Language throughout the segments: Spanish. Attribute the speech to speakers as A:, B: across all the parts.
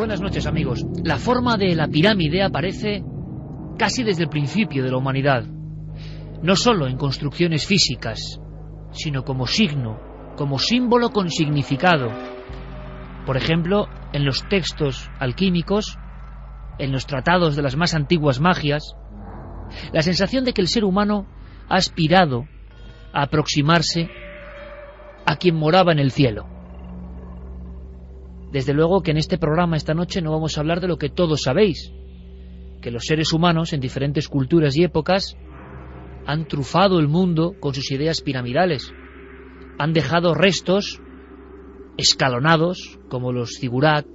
A: Buenas noches, amigos. La forma de la pirámide aparece casi desde el principio de la humanidad, no solo en construcciones físicas, sino como signo, como símbolo con significado. Por ejemplo, en los textos alquímicos, en los tratados de las más antiguas magias, la sensación de que el ser humano ha aspirado a aproximarse a quien moraba en el cielo. Desde luego que en este programa esta noche no vamos a hablar de lo que todos sabéis, que los seres humanos en diferentes culturas y épocas han trufado el mundo con sus ideas piramidales, han dejado restos escalonados como los zigurat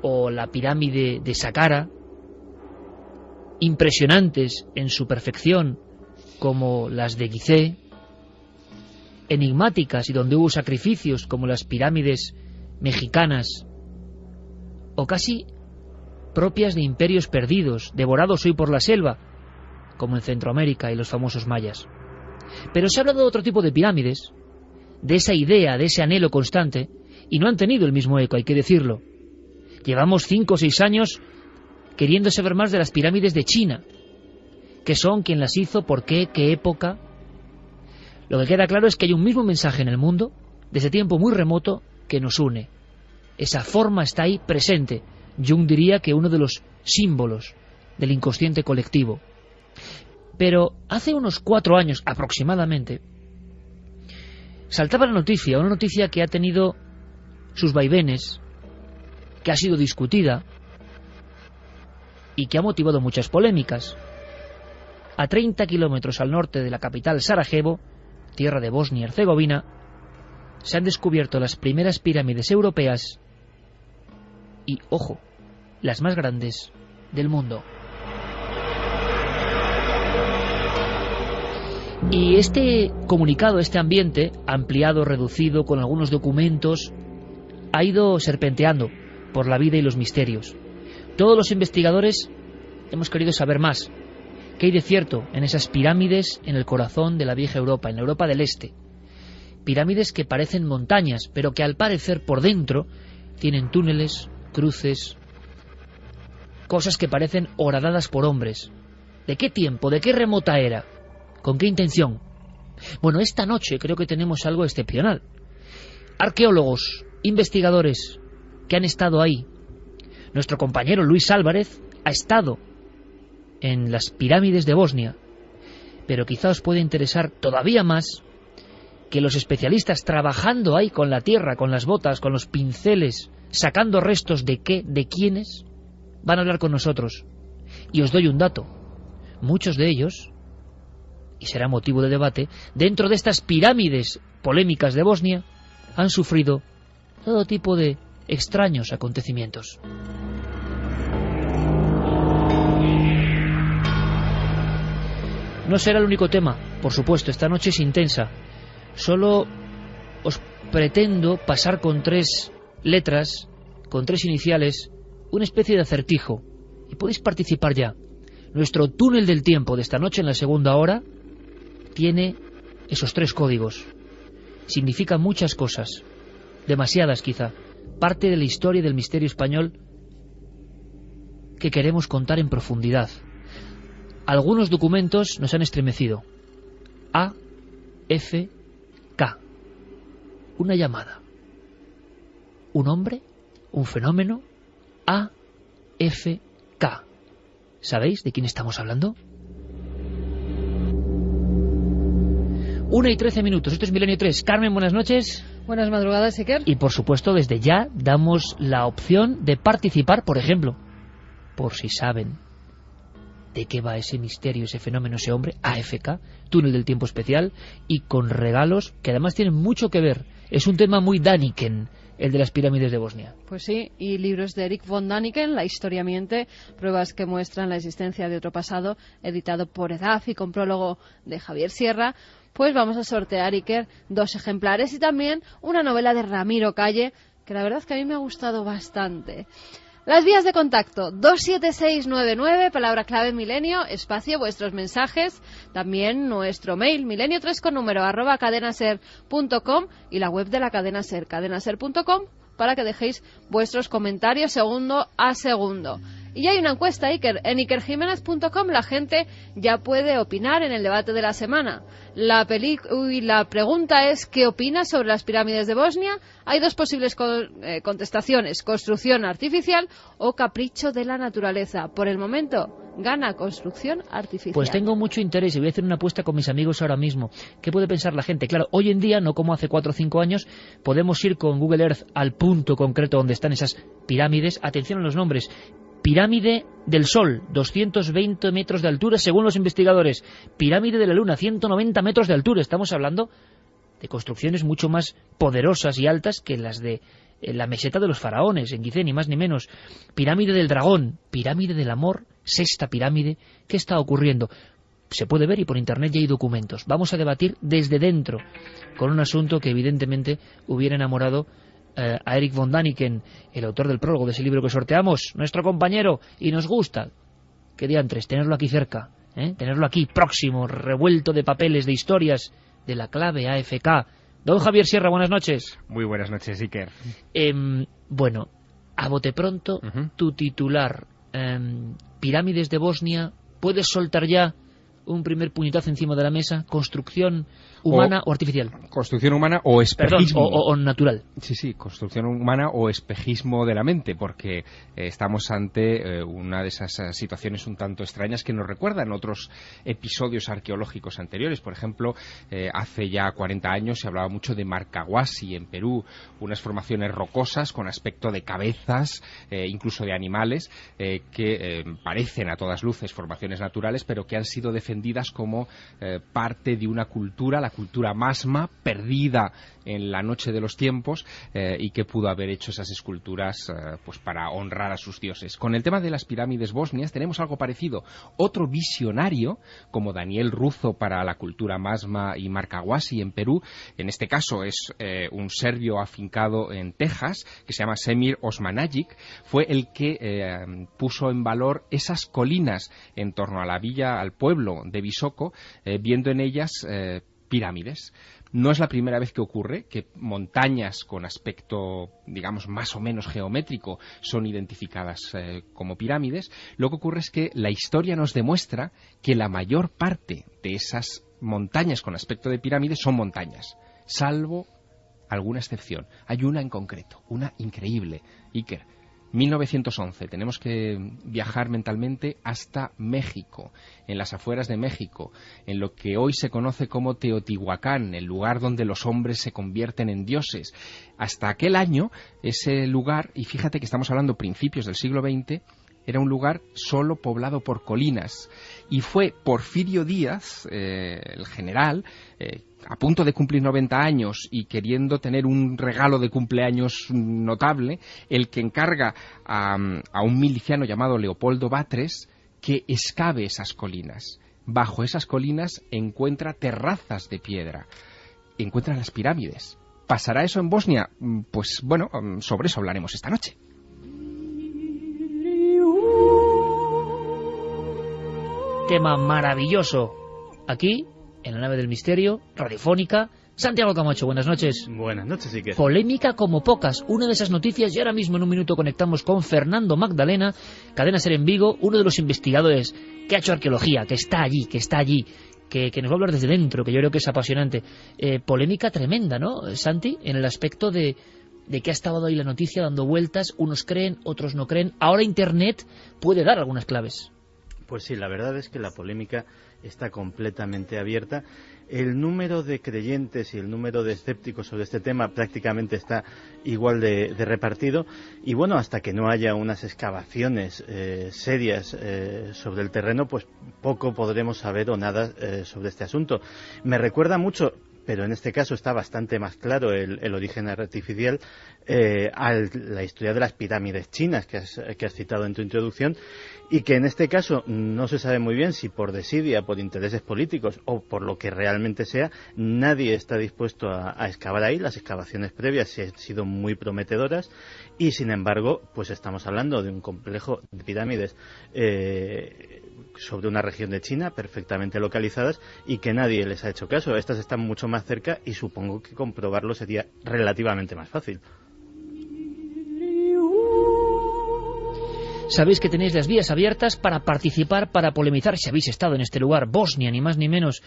A: o la pirámide de Saqqara, impresionantes en su perfección como las de Gizeh, enigmáticas y donde hubo sacrificios como las pirámides mexicanas, o casi propias de imperios perdidos, devorados hoy por la selva, como en Centroamérica y los famosos mayas. Pero se ha hablado de otro tipo de pirámides, de esa idea, de ese anhelo constante, y no han tenido el mismo eco, hay que decirlo. Llevamos 5 o 6 años queriendo saber más de las pirámides de China. ¿Qué son? ¿Quién las hizo? ¿Por qué? ¿Qué época? Lo que queda claro es que hay un mismo mensaje en el mundo, desde tiempo muy remoto, que nos une. Esa forma está ahí presente. Jung diría que uno de los símbolos del inconsciente colectivo. Pero hace unos 4 años aproximadamente saltaba la noticia, una noticia que ha tenido sus vaivenes, que ha sido discutida y que ha motivado muchas polémicas. A 30 kilómetros al norte de la capital Sarajevo, tierra de Bosnia y Herzegovina, se han descubierto las primeras pirámides europeas y, ojo, las más grandes del mundo. Y este comunicado, este ambiente, ampliado, reducido, con algunos documentos, ha ido serpenteando por la vida y los misterios. Todos los investigadores hemos querido saber más. ¿Qué hay de cierto en esas pirámides en el corazón de la vieja Europa, en la Europa del Este? Pirámides que parecen montañas, pero que al parecer por dentro tienen túneles, cruces, cosas que parecen horadadas por hombres. ¿De qué tiempo? ¿De qué remota era? ¿Con qué intención? Bueno, esta noche creo que tenemos algo excepcional. Arqueólogos, investigadores que han estado ahí. Nuestro compañero Luis Álvarez ha estado en las pirámides de Bosnia, pero quizá os puede interesar todavía más que los especialistas trabajando ahí con la tierra, con las botas, con los pinceles, sacando restos de qué, de quiénes, van a hablar con nosotros. Y os doy un dato. Muchos de ellos, y será motivo de debate, dentro de estas pirámides polémicas de Bosnia, han sufrido todo tipo de extraños acontecimientos. No será el único tema, por supuesto, esta noche es intensa. Solo os pretendo pasar con 3 letras, con 3 iniciales, una especie de acertijo. Y podéis participar ya. Nuestro túnel del tiempo de esta noche, en la segunda hora, tiene esos 3 códigos. Significa muchas cosas, demasiadas quizá. Parte de la historia y del misterio español que queremos contar en profundidad. Algunos documentos nos han estremecido. AFK. Una llamada. Un hombre, un fenómeno. AFK. ¿Sabéis de quién estamos hablando? 1:13. Esto es Milenio 3. Carmen, buenas noches.
B: Buenas madrugadas, Iker.
A: Y por supuesto, desde ya damos la opción de participar, por ejemplo, por si saben de qué va ese misterio, ese fenómeno, ese hombre, AFK, túnel del tiempo especial, y con regalos que además tienen mucho que ver. Es un tema muy Däniken, el de las pirámides de Bosnia.
B: Pues sí, y libros de Eric von Däniken, La historia miente, pruebas que muestran la existencia de otro pasado, editado por Edaf y con prólogo de Javier Sierra. Pues vamos a sortear, Iker, 2 ejemplares y también una novela de Ramiro Calle, que la verdad es que a mí me ha gustado bastante. Las vías de contacto, 27699, palabra clave milenio, espacio, vuestros mensajes, también nuestro mail, milenio3 con número @cadenaser.com y la web de la cadena Ser, cadenaser.com para que dejéis vuestros comentarios segundo a segundo. Y hay una encuesta, Iker. En ikerjimenez.com la gente ya puede opinar en el debate de la semana. La pregunta es: ¿qué opinas sobre las pirámides de Bosnia? Hay dos posibles contestaciones: construcción artificial o capricho de la naturaleza. Por el momento gana construcción artificial.
A: Pues tengo mucho interés y voy a hacer una apuesta con mis amigos ahora mismo. ¿Qué puede pensar la gente? Claro, hoy en día, no como hace 4 o 5 años, podemos ir con Google Earth al punto concreto donde están esas pirámides. Atención a los nombres: Pirámide del Sol, 220 metros de altura según los investigadores. Pirámide de la Luna, 190 metros de altura. Estamos hablando de construcciones mucho más poderosas y altas que las de la meseta de los faraones, en Gizeh, ni más ni menos. Pirámide del Dragón, Pirámide del Amor, 6ª pirámide. ¿Qué está ocurriendo? Se puede ver y por internet ya hay documentos. Vamos a debatir desde dentro con un asunto que evidentemente hubiera enamorado a Eric von Daniken, el autor del prólogo de ese libro que sorteamos, nuestro compañero, y nos gusta, qué diantres, tenerlo aquí cerca, tenerlo aquí próximo, revuelto de papeles, de historias, de la clave AFK. Don Javier Sierra, buenas noches.
C: Muy buenas noches, Iker.
A: Bueno, a bote pronto, tu titular, pirámides de Bosnia, ¿puedes soltar ya un primer puñetazo encima de la mesa? ¿Construcción humana o artificial?
C: Construcción humana o espejismo.
A: Perdón, o natural.
C: Sí, construcción humana o espejismo de la mente, porque estamos ante una de esas situaciones un tanto extrañas que nos recuerdan otros episodios arqueológicos anteriores. Por ejemplo, hace ya 40 años se hablaba mucho de Marcahuasi en Perú, unas formaciones rocosas con aspecto de cabezas, incluso de animales, que parecen a todas luces formaciones naturales, pero que han sido defendidas como parte de una cultura, la cultura Masma, perdida en la noche de los tiempos, y que pudo haber hecho esas esculturas pues para honrar a sus dioses. Con el tema de las pirámides bosnias tenemos algo parecido. Otro visionario, como Daniel Ruzo para la cultura Masma y Marcahuasi en Perú, en este caso es un serbio afincado en Texas, que se llama Semir Osmanagic, fue el que puso en valor esas colinas en torno a la villa, al pueblo de Visoko, viendo en ellas pirámides. No es la primera vez que ocurre que montañas con aspecto, digamos, más o menos geométrico son identificadas como pirámides. Lo que ocurre es que la historia nos demuestra que la mayor parte de esas montañas con aspecto de pirámides son montañas, salvo alguna excepción. Hay una en concreto, una increíble, Iker. 1911, tenemos que viajar mentalmente hasta México, en las afueras de México, en lo que hoy se conoce como Teotihuacán, el lugar donde los hombres se convierten en dioses. Hasta aquel año, ese lugar, y fíjate que estamos hablando principios del siglo XX, era un lugar solo poblado por colinas, y fue Porfirio Díaz, el general, a punto de cumplir 90 años y queriendo tener un regalo de cumpleaños notable, el que encarga a un miliciano llamado Leopoldo Batres que excave esas colinas. Bajo esas colinas encuentra terrazas de piedra, encuentra las pirámides. ¿Pasará eso en Bosnia? Pues bueno, sobre eso hablaremos esta noche.
A: Tema maravilloso aquí en la nave del misterio, radiofónica. Santiago Camacho, buenas noches.
D: Buenas noches, Iker.
A: Polémica como pocas, una de esas noticias, y ahora mismo en un minuto conectamos con Fernando Magdalena, Cadena SER en Vigo, uno de los investigadores que ha hecho arqueología, que está allí, que nos va a hablar desde dentro, que yo creo que es apasionante. Polémica tremenda, ¿no, Santi? En el aspecto de que ha estado ahí la noticia dando vueltas, unos creen, otros no creen. Ahora Internet puede dar algunas claves.
D: Pues sí, la verdad es que la polémica está completamente abierta. El número de creyentes y el número de escépticos sobre este tema prácticamente está igual de repartido. Y bueno, hasta que no haya unas excavaciones serias sobre el terreno, pues poco podremos saber o nada sobre este asunto. Me recuerda mucho, pero en este caso está bastante más claro el origen artificial, a la historia de las pirámides chinas que has citado en tu introducción, y que en este caso no se sabe muy bien si por desidia, por intereses políticos o por lo que realmente sea, nadie está dispuesto a excavar ahí. Las excavaciones previas han sido muy prometedoras y sin embargo pues estamos hablando de un complejo de pirámides sobre una región de China perfectamente localizadas y que nadie les ha hecho caso. Estas están mucho más cerca y supongo que comprobarlo sería relativamente más fácil.
A: Sabéis que tenéis las vías abiertas para participar, para polemizar, si habéis estado en este lugar, Bosnia, ni más ni menos.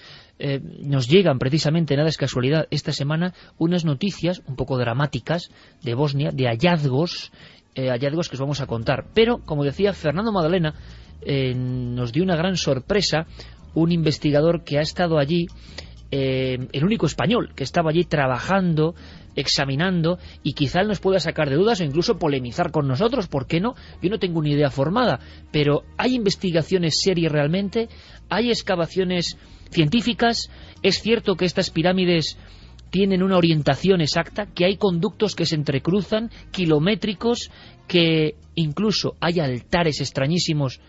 A: Nos llegan precisamente, nada es casualidad, esta semana unas noticias un poco dramáticas de Bosnia, de hallazgos que os vamos a contar. Pero, como decía Fernando Madalena, nos dio una gran sorpresa un investigador que ha estado allí, el único español que estaba allí trabajando, examinando, y quizá él nos pueda sacar de dudas o incluso polemizar con nosotros, ¿por qué no? Yo no tengo una idea formada, pero ¿hay investigaciones serias realmente? ¿Hay excavaciones científicas? ¿Es cierto que estas pirámides tienen una orientación exacta, que hay conductos que se entrecruzan, kilométricos, que incluso hay altares extrañísimos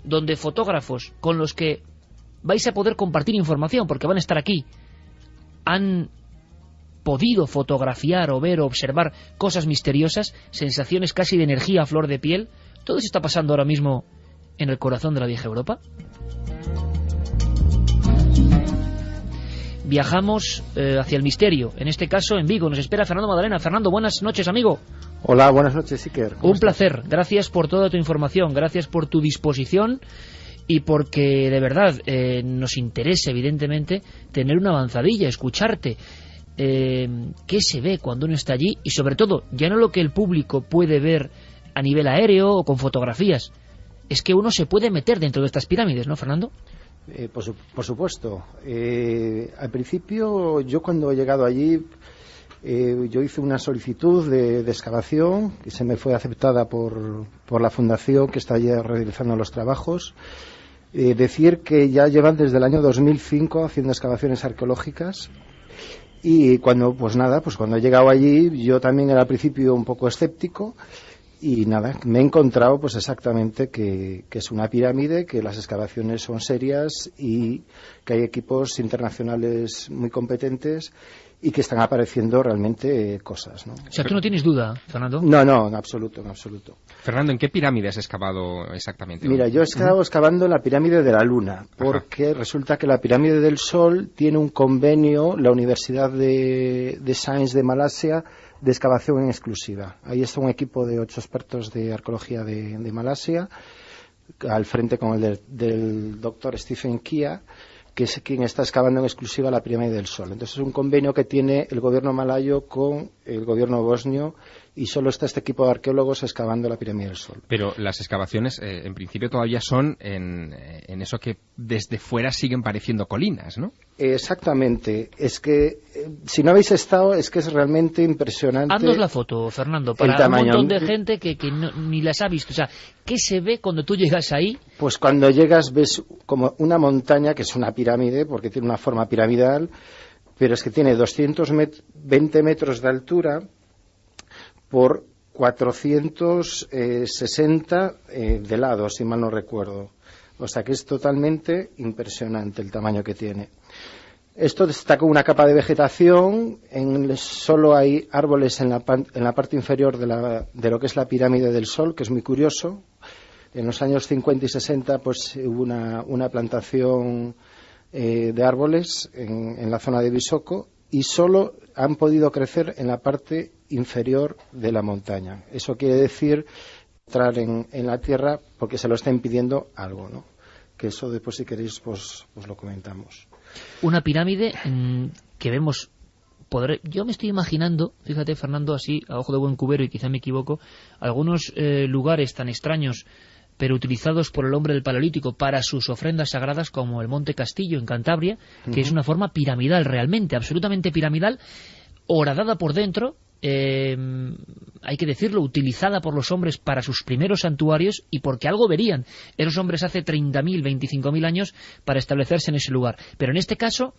A: donde fotógrafos con los que vais a poder compartir información, porque van a estar aquí, han podido fotografiar o ver o observar cosas misteriosas, sensaciones casi de energía a flor de piel? ¿Todo eso está pasando ahora mismo en el corazón de la vieja Europa? Viajamos hacia el misterio, en este caso en Vigo. Nos espera Fernando Madalena. Fernando, buenas noches, amigo.
E: Hola, buenas noches, Iker.
A: Un placer, gracias por toda tu información, gracias por tu disposición y porque de verdad nos interesa evidentemente tener una avanzadilla, escucharte. ¿Qué se ve cuando uno está allí? Y sobre todo, ya no lo que el público puede ver a nivel aéreo o con fotografías, es que uno se puede meter dentro de estas pirámides, ¿no, Fernando?
E: Por supuesto. Al principio, yo cuando he llegado allí, yo hice una solicitud de excavación que se me fue aceptada por la fundación que está allí realizando los trabajos. Decir que ya llevan desde el año 2005 haciendo excavaciones arqueológicas. Y cuando he llegado allí, yo también era al principio un poco escéptico. Y nada, me he encontrado pues exactamente que es una pirámide, que las excavaciones son serias y que hay equipos internacionales muy competentes y que están apareciendo realmente cosas, ¿no?
A: O sea, ¿tú no tienes duda, Fernando?
E: No, en absoluto.
C: Fernando, ¿en qué pirámide has excavado exactamente?
E: Mira, yo he estado excavando la pirámide de la Luna, porque resulta que la pirámide del Sol tiene un convenio, la Universidad de Science de Malasia, de excavación en exclusiva. Ahí está un equipo de 8 expertos de arqueología de Malasia, al frente con el del doctor Stephen Kia, que es quien está excavando en exclusiva la pirámide del Sol. Entonces es un convenio que tiene el gobierno malayo con el gobierno bosnio y solo está este equipo de arqueólogos excavando la pirámide del Sol.
C: Pero las excavaciones en principio todavía son en eso que desde fuera siguen pareciendo colinas, ¿no?
E: Exactamente. Es que si no habéis estado, es que es realmente impresionante.
A: Haznos la foto, Fernando, para un montón de gente que ni las ha visto. O sea, ¿qué se ve cuando tú llegas ahí?
E: Pues cuando llegas ves como una montaña, que es una pirámide, porque tiene una forma piramidal, pero es que tiene 220 metros de altura por 460 de lado, si mal no recuerdo. O sea que es totalmente impresionante el tamaño que tiene. Esto está con una capa de vegetación, solo hay árboles en la parte inferior de lo que es la pirámide del Sol, que es muy curioso. En los años 50 y 60 pues hubo una plantación de árboles en la zona de Visoko y solo han podido crecer en la parte inferior de la montaña. Eso quiere decir entrar en la tierra porque se lo está impidiendo algo, ¿no? Que eso después, si queréis, pues lo comentamos.
A: Una pirámide que vemos... Yo me estoy imaginando, fíjate, Fernando, así, a ojo de buen cubero, y quizá me equivoco, algunos lugares tan extraños, pero utilizados por el hombre del Paleolítico para sus ofrendas sagradas, como el Monte Castillo en Cantabria, que es una forma piramidal realmente, absolutamente piramidal, horadada por dentro, hay que decirlo, utilizada por los hombres para sus primeros santuarios y porque algo verían esos hombres hace 30.000, 25.000 años para establecerse en ese lugar. Pero en este caso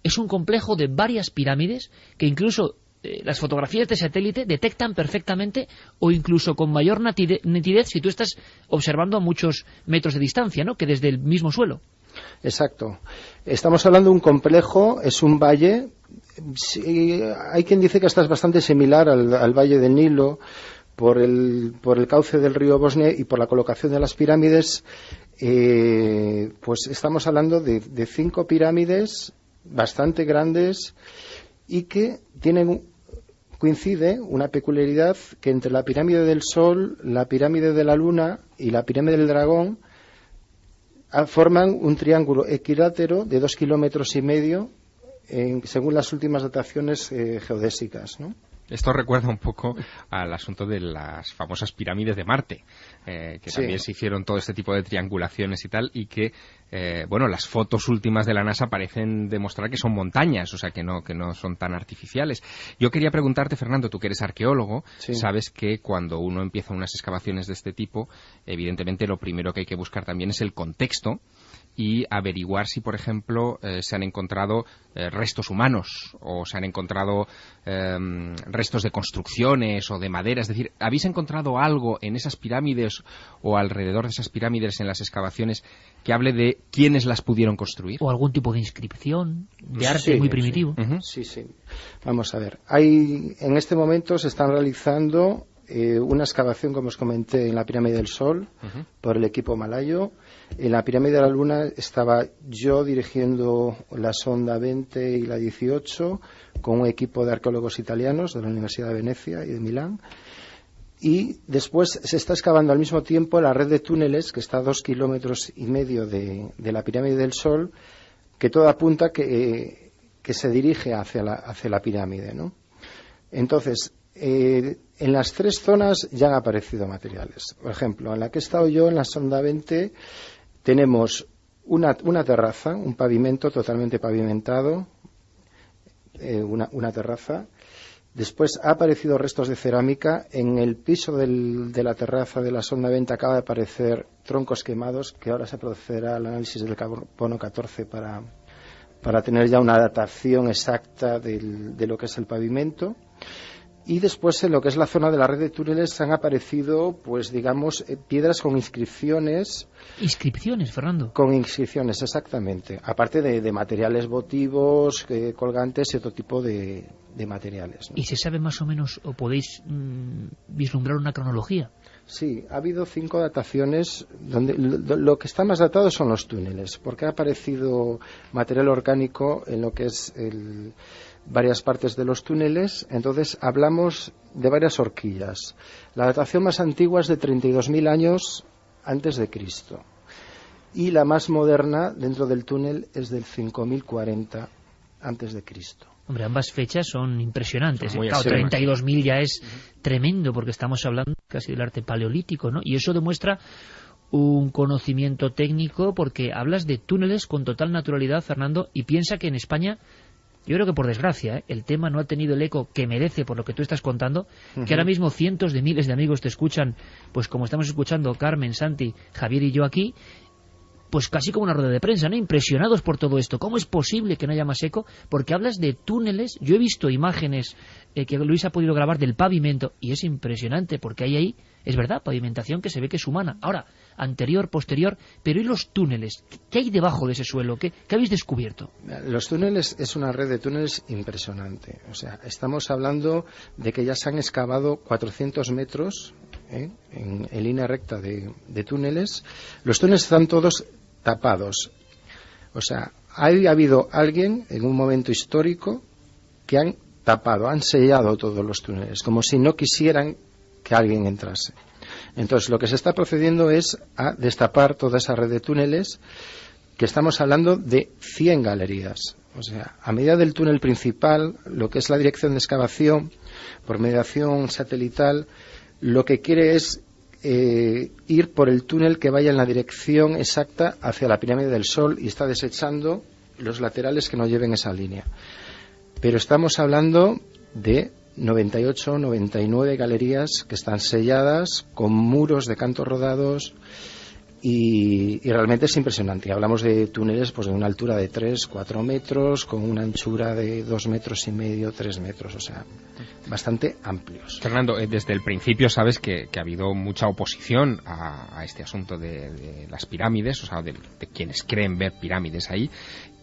A: es un complejo de varias pirámides que incluso las fotografías de satélite detectan perfectamente o incluso con mayor nitidez si tú estás observando a muchos metros de distancia, ¿no?, que desde el mismo suelo.
E: Exacto. Estamos hablando de un complejo, es un valle. Sí, hay quien dice que esta es bastante similar al Valle del Nilo por el cauce del río Bosnia y por la colocación de las pirámides. Pues estamos hablando de 5 pirámides bastante grandes y que tienen coincide una peculiaridad que entre la pirámide del Sol, la pirámide de la Luna y la pirámide del Dragón forman un triángulo equilátero de 2,5 kilómetros, según las últimas dataciones geodésicas, ¿no?
C: Esto recuerda un poco al asunto de las famosas pirámides de Marte, que también se hicieron todo este tipo de triangulaciones y tal, y que, las fotos últimas de la NASA parecen demostrar que son montañas, o sea, que no son tan artificiales. Yo quería preguntarte, Fernando, tú que eres arqueólogo, sabes que cuando uno empieza unas excavaciones de este tipo, evidentemente lo primero que hay que buscar también es el contexto, y averiguar si, por ejemplo, se han encontrado restos humanos o se han encontrado restos de construcciones o de madera. Es decir, ¿habéis encontrado algo en esas pirámides o alrededor de esas pirámides en las excavaciones que hable de quiénes las pudieron construir?
A: ¿O algún tipo de inscripción de arte muy primitivo?
E: Sí. Vamos a ver. En este momento se están realizando una excavación, como os comenté, en la pirámide del Sol por el equipo malayo. En la pirámide de la Luna estaba yo dirigiendo la sonda 20 y la 18 con un equipo de arqueólogos italianos de la Universidad de Venecia y de Milán. Y después se está excavando al mismo tiempo la red de túneles que está a 2,5 kilómetros de la pirámide del Sol, que todo apunta que se dirige hacia la pirámide, ¿no? Entonces, en las 3 zonas ya han aparecido materiales. Por ejemplo, en la que he estado yo, en la sonda 20, tenemos una terraza, un pavimento totalmente pavimentado, una terraza. Después ha aparecido restos de cerámica. En el piso de la terraza de la sonda 20 acaba de aparecer troncos quemados, que ahora se procederá al análisis del carbono 14 para tener ya una datación exacta de lo que es el pavimento. Y después, en lo que es la zona de la red de túneles, han aparecido, piedras con inscripciones.
A: ¿Inscripciones, Fernando?
E: Con inscripciones, exactamente. Aparte de materiales votivos, colgantes y otro tipo de materiales, ¿no?
A: ¿Y se sabe más o menos, o podéis vislumbrar una cronología?
E: Sí, ha habido 5 dataciones donde lo que está más datado son los túneles, porque ha aparecido material orgánico en lo que es varias partes de los túneles. Entonces hablamos de varias horquillas. La datación más antigua es de 32.000 años antes de Cristo, y la más moderna dentro del túnel es del 5.040 antes de Cristo.
A: Hombre, ambas fechas son impresionantes.
C: Son
A: claro, 32.000 ya es tremendo, porque estamos hablando casi del arte paleolítico, ¿no? Y eso demuestra un conocimiento técnico, porque hablas de túneles con total naturalidad, Fernando, y piensa que en España, yo creo que por desgracia, el tema no ha tenido el eco que merece por lo que tú estás contando, que ahora mismo cientos de miles de amigos te escuchan, pues como estamos escuchando Carmen, Santi, Javier y yo aquí, pues casi como una rueda de prensa, ¿no? Impresionados por todo esto. ¿Cómo es posible que no haya más eco? Porque hablas de túneles. Yo he visto imágenes que Luis ha podido grabar del pavimento, y es impresionante, porque hay ahí, es verdad, pavimentación que se ve que es humana. Ahora, anterior, posterior, pero ¿y los túneles? ¿Qué hay debajo de ese suelo? ¿Qué habéis descubierto?
E: Los túneles es una red de túneles impresionante. O sea, estamos hablando de que ya se han excavado 400 metros en línea recta de túneles. Los túneles están todos tapados. O sea, ha habido alguien en un momento histórico que han tapado, han sellado todos los túneles, como si no quisieran que alguien entrase. Entonces, lo que se está procediendo es a destapar toda esa red de túneles, que estamos hablando de 100 galerías. O sea, a medida del túnel principal, lo que es la dirección de excavación, por mediación satelital, lo que quiere es ir por el túnel que vaya en la dirección exacta hacia la pirámide del Sol, y está desechando los laterales que no lleven esa línea. Pero estamos hablando de 98, 99 galerías que están selladas con muros de cantos rodados, y realmente es impresionante. Hablamos de túneles pues de una altura de 3, 4 metros, con una anchura de 2,5 metros, 3 metros, o sea, bastante amplios.
C: Fernando, desde el principio sabes que ha habido mucha oposición a este asunto de las pirámides, o sea, de quienes creen ver pirámides ahí,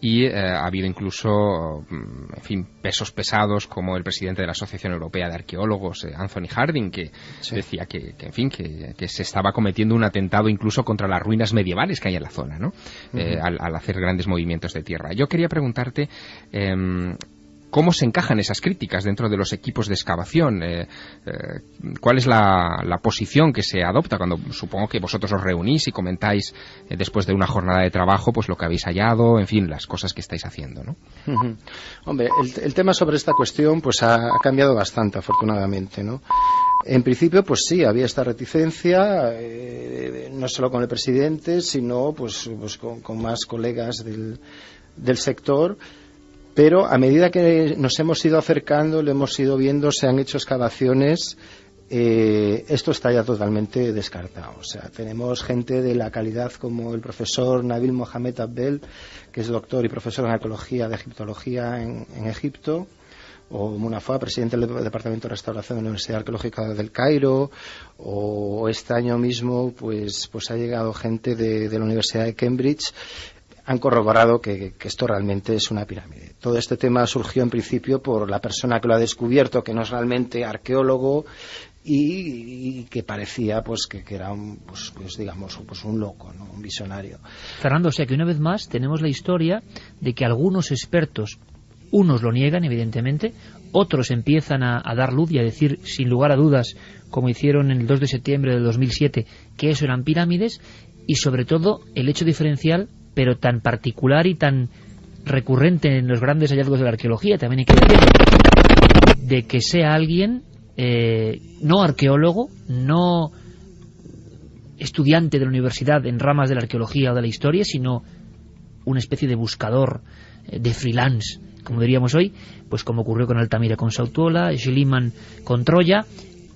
C: y ha habido incluso, en fin, pesos pesados como el presidente de la Asociación Europea de Arqueólogos, Anthony Harding, que decía que se estaba cometiendo un atentado incluso contra las ruinas medievales que hay en la zona, ¿no? Al hacer grandes movimientos de tierra. Yo quería preguntarte, ¿cómo se encajan esas críticas dentro de los equipos de excavación? ¿Cuál es la posición que se adopta cuando supongo que vosotros os reunís y comentáis después de una jornada de trabajo pues lo que habéis hallado, en fin, las cosas que estáis haciendo, ¿no?
E: Hombre, el tema sobre esta cuestión pues ha cambiado bastante, afortunadamente, ¿no? En principio, pues sí, había esta reticencia, no solo con el presidente, sino pues con más colegas del sector, pero a medida que nos hemos ido acercando, lo hemos ido viendo, se han hecho excavaciones, esto está ya totalmente descartado. O sea, tenemos gente de la calidad como el profesor Nabil Mohamed Abdel, que es doctor y profesor en arqueología de egiptología en Egipto, o Munafá, presidente del Departamento de Restauración de la Universidad Arqueológica del Cairo, o este año mismo pues ha llegado gente de la Universidad de Cambridge. Han corroborado que esto realmente es una pirámide. Todo este tema surgió en principio por la persona que lo ha descubierto, que no es realmente arqueólogo y que parecía pues que era un loco, ¿no? Un visionario.
A: Fernando, o sea que una vez más tenemos la historia de que algunos expertos, unos lo niegan evidentemente, otros empiezan a dar luz y a decir sin lugar a dudas, como hicieron el 2 de septiembre de 2007, que eso eran pirámides, y sobre todo el hecho diferencial, pero tan particular y tan recurrente en los grandes hallazgos de la arqueología, también hay que decirlo, de que sea alguien no arqueólogo, no estudiante de la universidad en ramas de la arqueología o de la historia, sino una especie de buscador, de freelance, como diríamos hoy, pues como ocurrió con Altamira con Sautuola, Schliemann con Troya,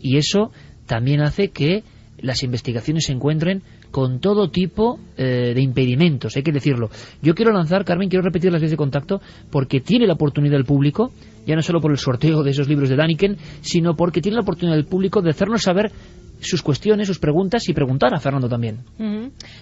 A: y eso también hace que las investigaciones se encuentren con todo tipo de impedimentos, hay que decirlo. Yo quiero lanzar, Carmen, quiero repetir las vías de contacto, porque tiene la oportunidad el público, ya no solo por el sorteo de esos libros de Däniken, sino porque tiene la oportunidad el público de hacernos saber sus cuestiones, sus preguntas, y preguntar a Fernando también.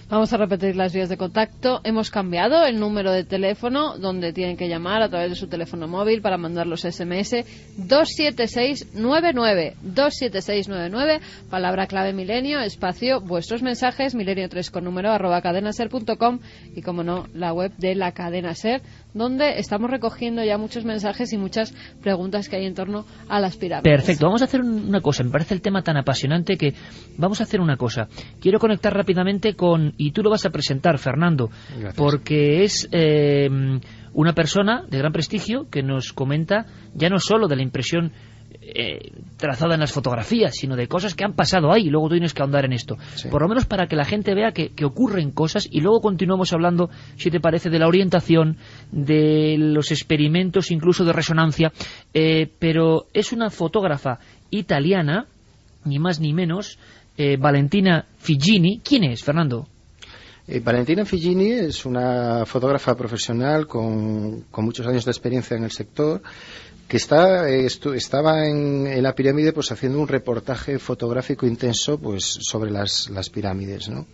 B: Vamos a repetir las vías de contacto. Hemos cambiado el número de teléfono donde tienen que llamar a través de su teléfono móvil para mandar los SMS. 27699, palabra clave milenio, espacio, vuestros mensajes, milenio3 con número @cadenaser.com, y como no, la web de la Cadena Ser, donde estamos recogiendo ya muchos mensajes y muchas preguntas que hay en torno a las pirámides.
A: Perfecto, vamos a hacer una cosa, me parece el tema tan apasionante que vamos a hacer una cosa. Quiero conectar rápidamente con, y tú lo vas a presentar, Fernando, gracias, porque es una persona de gran prestigio que nos comenta ya no solo de la impresión trazada en las fotografías, sino de cosas que han pasado ahí, y luego tú tienes que ahondar en esto, sí, por lo menos para que la gente vea que ocurren cosas, y luego continuamos hablando, si te parece, de la orientación, de los experimentos incluso de resonancia, pero es una fotógrafa italiana, ni más ni menos, Valentina Figini. ¿Quién es, Fernando?
E: Valentina Figini es una fotógrafa profesional con muchos años de experiencia en el sector, que estaba en la pirámide pues haciendo un reportaje fotográfico intenso pues sobre las pirámides, ¿no?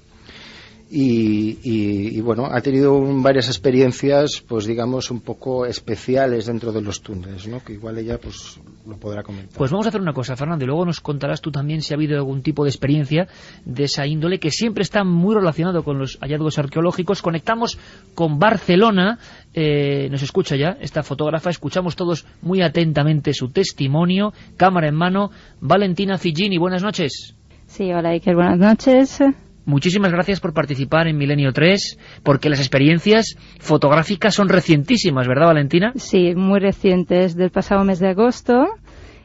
E: Y bueno, ha tenido varias experiencias, pues digamos, un poco especiales dentro de los túneles, ¿no? Que igual ella pues lo podrá comentar.
A: Pues vamos a hacer una cosa, Fernando, y luego nos contarás tú también si ha habido algún tipo de experiencia de esa índole, que siempre está muy relacionado con los hallazgos arqueológicos. Conectamos con Barcelona, nos escucha ya esta fotógrafa, escuchamos todos muy atentamente su testimonio, cámara en mano. Valentina Figini, buenas noches.
F: Sí, hola Iker, buenas noches.
A: Muchísimas gracias por participar en Milenio 3, porque las experiencias fotográficas son recientísimas, ¿verdad, Valentina?
F: Sí, muy recientes, del pasado mes de agosto.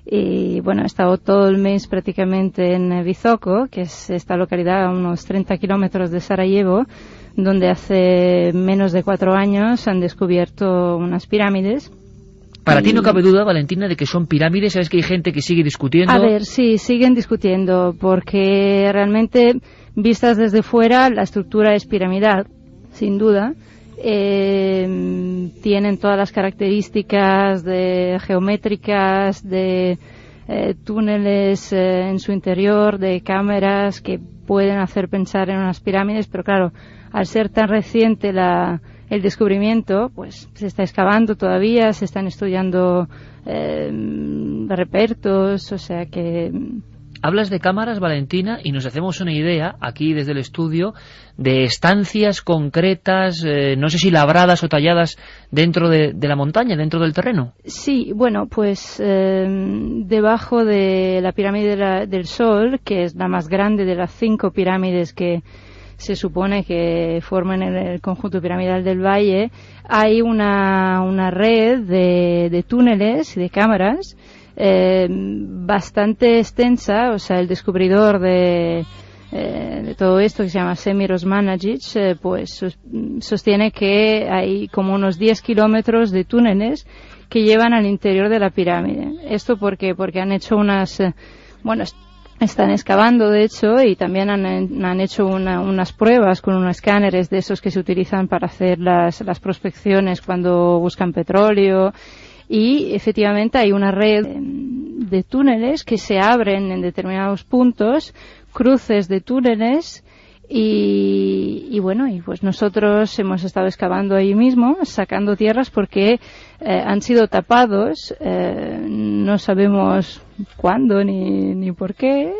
F: Y bueno, he estado todo el mes prácticamente en Visoko, que es esta localidad a unos 30 kilómetros de Sarajevo, donde hace menos de 4 años han descubierto unas pirámides.
A: Para ti no cabe duda, Valentina, de que son pirámides. Sabes que hay gente que sigue discutiendo.
F: A ver, sí, siguen discutiendo, porque realmente, vistas desde fuera, la estructura es piramidal, sin duda. Tienen todas las características geométricas, de túneles en su interior, de cámaras que pueden hacer pensar en unas pirámides, pero claro, al ser tan reciente el descubrimiento, pues se está excavando todavía, se están estudiando repertos, o sea que...
A: Hablas de cámaras, Valentina, y nos hacemos una idea, aquí desde el estudio, de estancias concretas, no sé si labradas o talladas dentro de la montaña, dentro del terreno.
F: Sí, bueno, pues debajo de la pirámide del Sol, que es la más grande de las 5 pirámides que se supone que forman el conjunto piramidal del Valle, hay una red de túneles y de cámaras bastante extensa. O sea, el descubridor de todo esto, que se llama Semir Osmanagic, pues sostiene que hay como unos 10 kilómetros de túneles que llevan al interior de la pirámide. Esto porque han hecho unas están excavando, de hecho, y también han hecho unas pruebas con unos escáneres de esos que se utilizan para hacer las prospecciones cuando buscan petróleo. Y efectivamente hay una red de túneles que se abren en determinados puntos, cruces de túneles, y pues nosotros hemos estado excavando ahí mismo, sacando tierras porque han sido tapados, no sabemos cuándo ni por qué,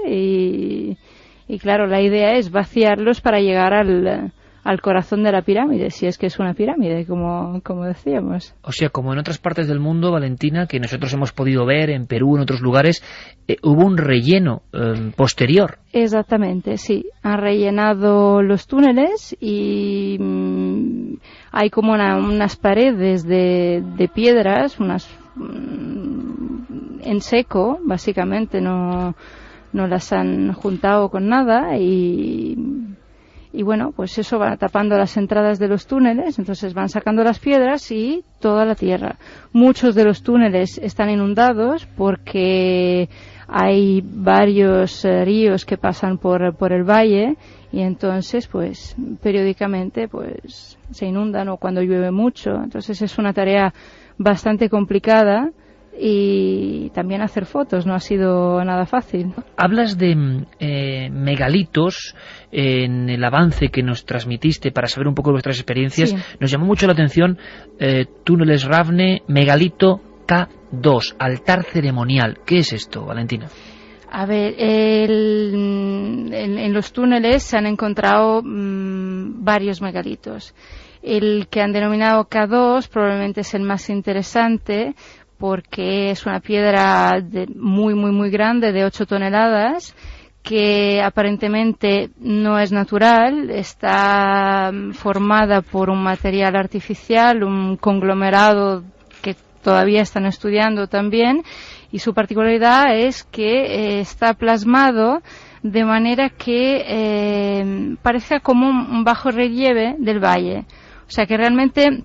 F: y claro, la idea es vaciarlos para llegar al corazón de la pirámide, si es que es una pirámide, como decíamos.
A: O sea, como en otras partes del mundo, Valentina, que nosotros hemos podido ver en Perú, en otros lugares, hubo un relleno posterior.
F: Exactamente, sí. Han rellenado los túneles y hay como unas paredes de piedras, en seco, básicamente, no las han juntado con nada, y bueno, pues eso va tapando las entradas de los túneles, entonces van sacando las piedras y toda la tierra. Muchos de los túneles están inundados porque hay varios ríos que pasan por el valle, y entonces pues periódicamente pues se inundan, o cuando llueve mucho. Entonces es una tarea bastante complicada, y también hacer fotos no ha sido nada fácil.
A: Hablas de megalitos en el avance que nos transmitiste para saber un poco de vuestras experiencias. Sí. Nos llamó mucho la atención túneles Ravne, megalito K2, altar ceremonial. ¿Qué es esto, Valentina?
F: A ver, en los túneles se han encontrado varios megalitos. El que han denominado K2 probablemente es el más interesante, porque es una piedra muy grande, de 8 toneladas, que aparentemente no es natural, está formada por un material artificial, un conglomerado que todavía están estudiando también, y su particularidad es que está plasmado de manera que parezca como un bajo relieve del valle. O sea que realmente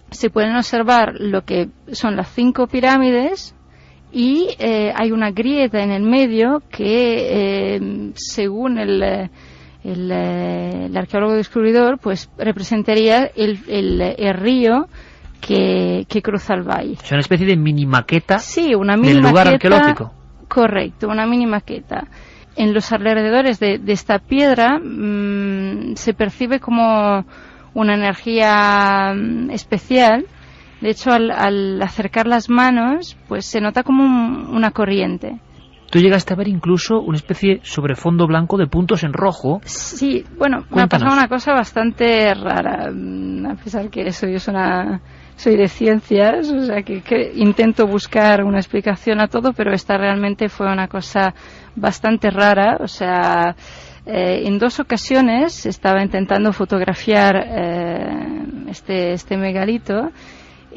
F: se pueden observar lo que son las 5 pirámides, y hay una grieta en el medio que, según el arqueólogo descubridor, pues representaría el río que cruza el valle.
A: Es una especie de mini maqueta.
F: Sí, una mini
A: del lugar
F: maqueta,
A: arqueológico.
F: Correcto, una mini maqueta. En los alrededores de esta piedra se percibe como una energía especial. De hecho, al acercar las manos, pues se nota como una corriente.
A: Tú llegaste a ver incluso una especie sobre fondo blanco de puntos en rojo.
F: Sí, bueno,
A: Cuéntanos.
F: me ha pasado una cosa bastante rara, a pesar que soy de ciencias, o sea que intento buscar una explicación a todo, pero esta realmente fue una cosa bastante rara. O sea, en 2 ocasiones estaba intentando fotografiar este megalito,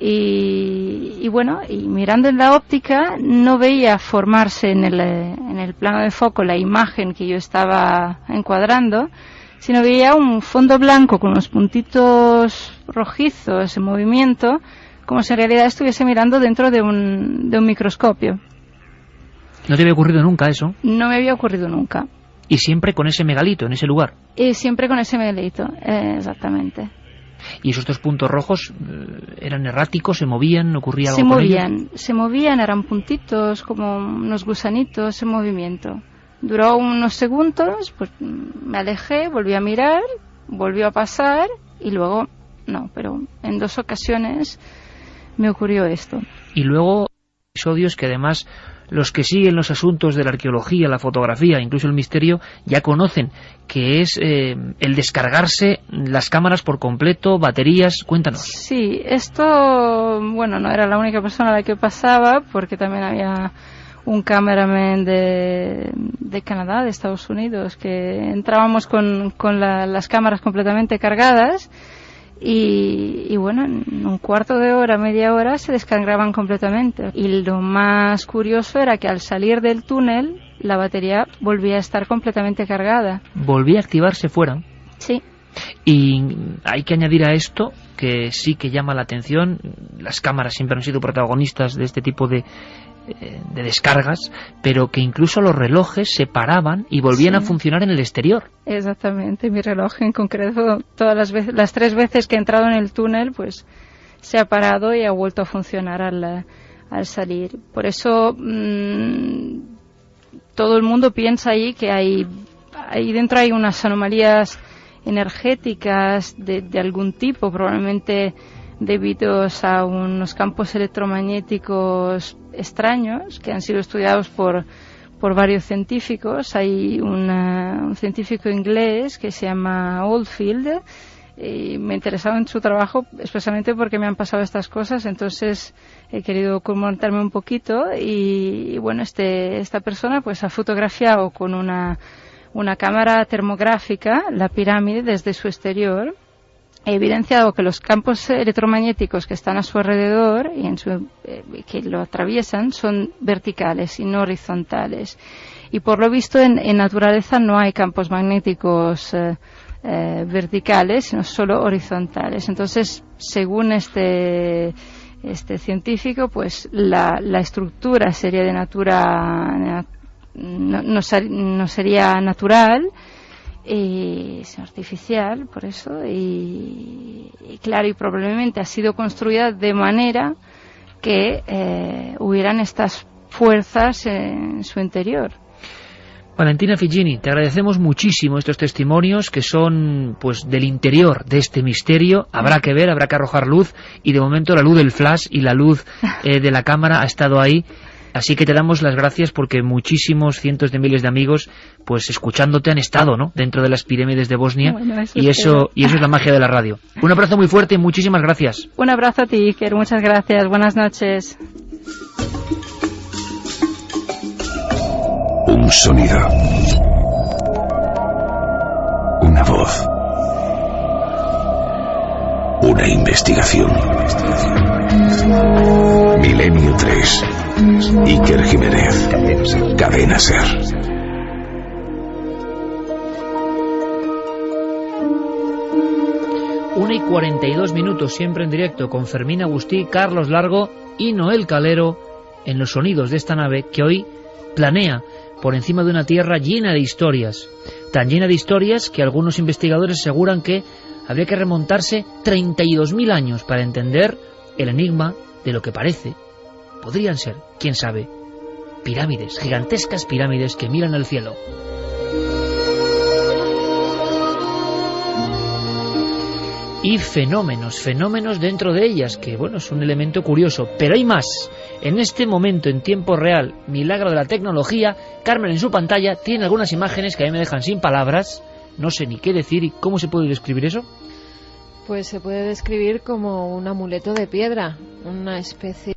F: y bueno, y mirando en la óptica no veía formarse en el plano de foco la imagen que yo estaba encuadrando, sino veía un fondo blanco con unos puntitos rojizos en movimiento, como si en realidad estuviese mirando dentro de un microscopio.
A: ¿No te había ocurrido nunca eso?
F: No me había ocurrido nunca.
A: ¿Y siempre con ese megalito, en ese lugar?
F: Siempre con ese megalito, exactamente.
A: ¿Y esos 2 puntos rojos eran erráticos, se movían, ocurría algo con ellos?
F: Se movían, eran puntitos, como unos gusanitos en movimiento. Duró unos segundos, pues me alejé, volví a mirar, volvió a pasar, y luego no, pero en 2 ocasiones me ocurrió esto.
A: Y luego episodios que además los que siguen los asuntos de la arqueología, la fotografía, incluso el misterio, ya conocen, que es el descargarse las cámaras por completo, baterías. Cuéntanos.
F: Sí, esto, bueno, no era la única persona a la que pasaba, porque también había un cameraman de Canadá, de Estados Unidos, que entrábamos con las cámaras completamente cargadas y bueno, en un cuarto de hora, media hora se descargaban completamente. Y lo más curioso era que al salir del túnel la batería volvía a estar completamente cargada.
A: Volvía a activarse fuera.
F: Sí.
A: Y hay que añadir a esto que sí que llama la atención, las cámaras siempre han sido protagonistas de este tipo de descargas, pero que incluso los relojes se paraban y volvían a funcionar en el exterior.
F: Exactamente, mi reloj en concreto, todas las 3 veces que he entrado en el túnel, pues se ha parado y ha vuelto a funcionar al salir. Por eso todo el mundo piensa ahí que ahí dentro hay unas anomalías energéticas de algún tipo, probablemente debidos a unos campos electromagnéticos extraños que han sido estudiados por varios científicos. Hay un científico inglés que se llama Oldfield y me interesaba en su trabajo especialmente porque me han pasado estas cosas, entonces he querido documentarme un poquito y bueno, esta persona pues ha fotografiado con una cámara termográfica la pirámide desde su exterior. He evidenciado que los campos electromagnéticos que están a su alrededor y que lo atraviesan son verticales y no horizontales. Y por lo visto en naturaleza no hay campos magnéticos verticales, sino solo horizontales. Entonces, según este científico, pues la estructura sería de no sería natural, es artificial, por eso, y claro, y probablemente ha sido construida de manera que hubieran estas fuerzas en su interior.
A: Valentina Figini, te agradecemos muchísimo estos testimonios que son pues del interior de este misterio. Habrá que ver, habrá que arrojar luz, y de momento la luz del flash y la luz de la cámara ha estado ahí. Así que te damos las gracias porque muchísimos, cientos de miles de amigos, pues escuchándote han estado, ¿no?, dentro de las pirámides de Bosnia. Bueno, y eso es la magia de la radio. Un abrazo muy fuerte y muchísimas gracias.
F: Un abrazo a ti, Iker. Muchas gracias. Buenas noches.
G: Un sonido. Una voz. Una investigación. Milenio 3. Iker Jiménez. Cadena SER.
A: Una y 42 minutos, siempre en directo, con Fermín Agustí, Carlos Largo y Noel Calero en los sonidos de esta nave que hoy planea por encima de una tierra llena de historias. Tan llena de historias que algunos investigadores aseguran que habría que remontarse 32.000 años para entender el enigma de lo que parece. Podrían ser, quién sabe, pirámides, gigantescas pirámides que miran al cielo. Y fenómenos dentro de ellas, que bueno, es un elemento curioso, pero hay más. En este momento, en tiempo real, milagro de la tecnología, Carmen en su pantalla tiene algunas imágenes que a mí me dejan sin palabras, no sé ni qué decir. ¿Y cómo se puede describir eso?
B: Pues se puede describir como un amuleto de piedra, una especie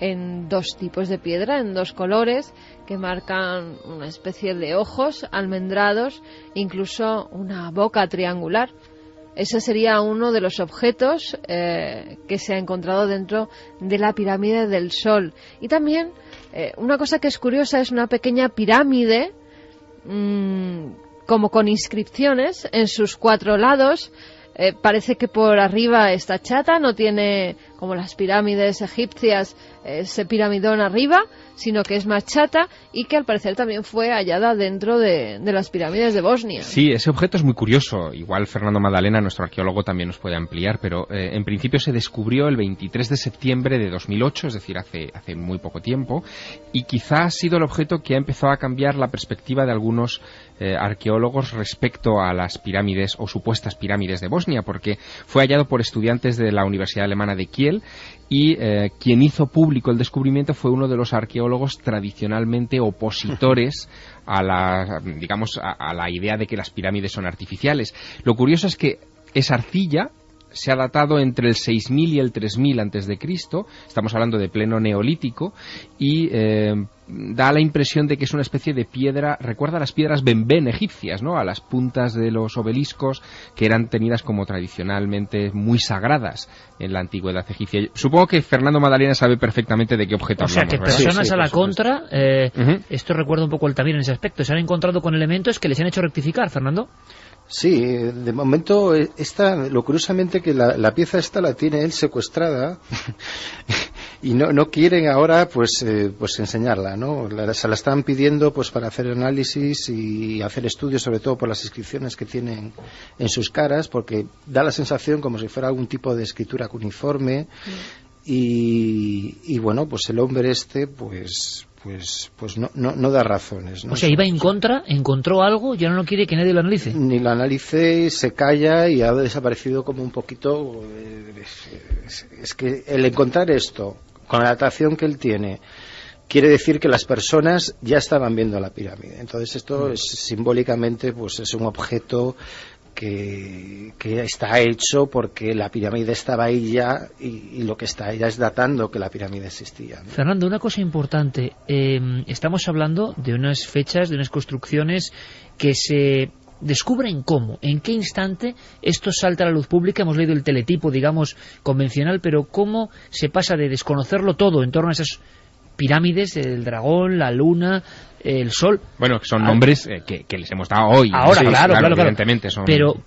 B: en 2 tipos de piedra, en 2 colores, que marcan una especie de ojos almendrados, incluso una boca triangular. Ese sería uno de los objetos que se ha encontrado dentro de la pirámide del Sol. Y también, una cosa que es curiosa, es una pequeña pirámide, como con inscripciones en sus 4 lados. Parece que por arriba está chata, no tiene, como las pirámides egipcias, ese piramidón arriba, sino que es más chata y que al parecer también fue hallada dentro de las pirámides de Bosnia.
C: Sí, ese objeto es muy curioso. Igual Fernando Madalena, nuestro arqueólogo, también nos puede ampliar, pero en principio se descubrió el 23 de septiembre de 2008, es decir, hace muy poco tiempo, y quizá ha sido el objeto que ha empezado a cambiar la perspectiva de algunos arqueólogos respecto a las pirámides o supuestas pirámides de Bosnia, porque fue hallado por estudiantes de la Universidad Alemana de Kiev Ezequiel, y quien hizo público el descubrimiento fue uno de los arqueólogos tradicionalmente opositores a la, digamos, a la idea de que las pirámides son artificiales. Lo curioso es que esa arcilla se ha datado entre el 6000 y el 3000 antes de Cristo. Estamos hablando de pleno neolítico, y da la impresión de que es una especie de piedra, recuerda a las piedras benben egipcias, ¿no? A las puntas de los obeliscos, que eran tenidas como tradicionalmente muy sagradas en la antigüedad egipcia. Supongo que Fernando Madalena sabe perfectamente de qué objeto hablamos.
A: O sea, que
C: ¿verdad?
A: personas
E: Sí,
A: a la
E: por supuesto.
A: contra, esto recuerda un poco Altamira en ese aspecto, se han encontrado con elementos que les han hecho rectificar, Fernando.
E: Sí, de momento lo curiosamente que la pieza esta la tiene él secuestrada y no quieren ahora pues enseñarla, ¿no? Se la están pidiendo pues para hacer análisis y hacer estudios, sobre todo por las inscripciones que tienen en sus caras, porque da la sensación como si fuera algún tipo de escritura cuneiforme. Y bueno, pues el hombre pues no da razones, ¿no?
A: O sea, iba en contra, encontró algo y ahora no quiere que nadie lo analice.
E: Ni lo analice, se calla y ha desaparecido como un poquito. Es que el encontrar esto, con la datación que él tiene, quiere decir que las personas ya estaban viendo la pirámide. Entonces esto es, simbólicamente pues es un objeto que está hecho porque la pirámide estaba ahí ya, y lo que está ya es datando que la pirámide existía, ¿no?
A: Fernando, una cosa importante, estamos hablando de unas fechas, de unas construcciones que se descubren cómo, en qué instante esto salta a la luz pública. Hemos leído el teletipo, digamos, convencional, pero cómo se pasa de desconocerlo todo en torno a esas pirámides, el dragón, la luna, el sol.
C: Bueno, que son nombres que les hemos dado hoy.
A: Ahora,
C: Sí,
A: claro.
C: evidentemente son.
A: Pero,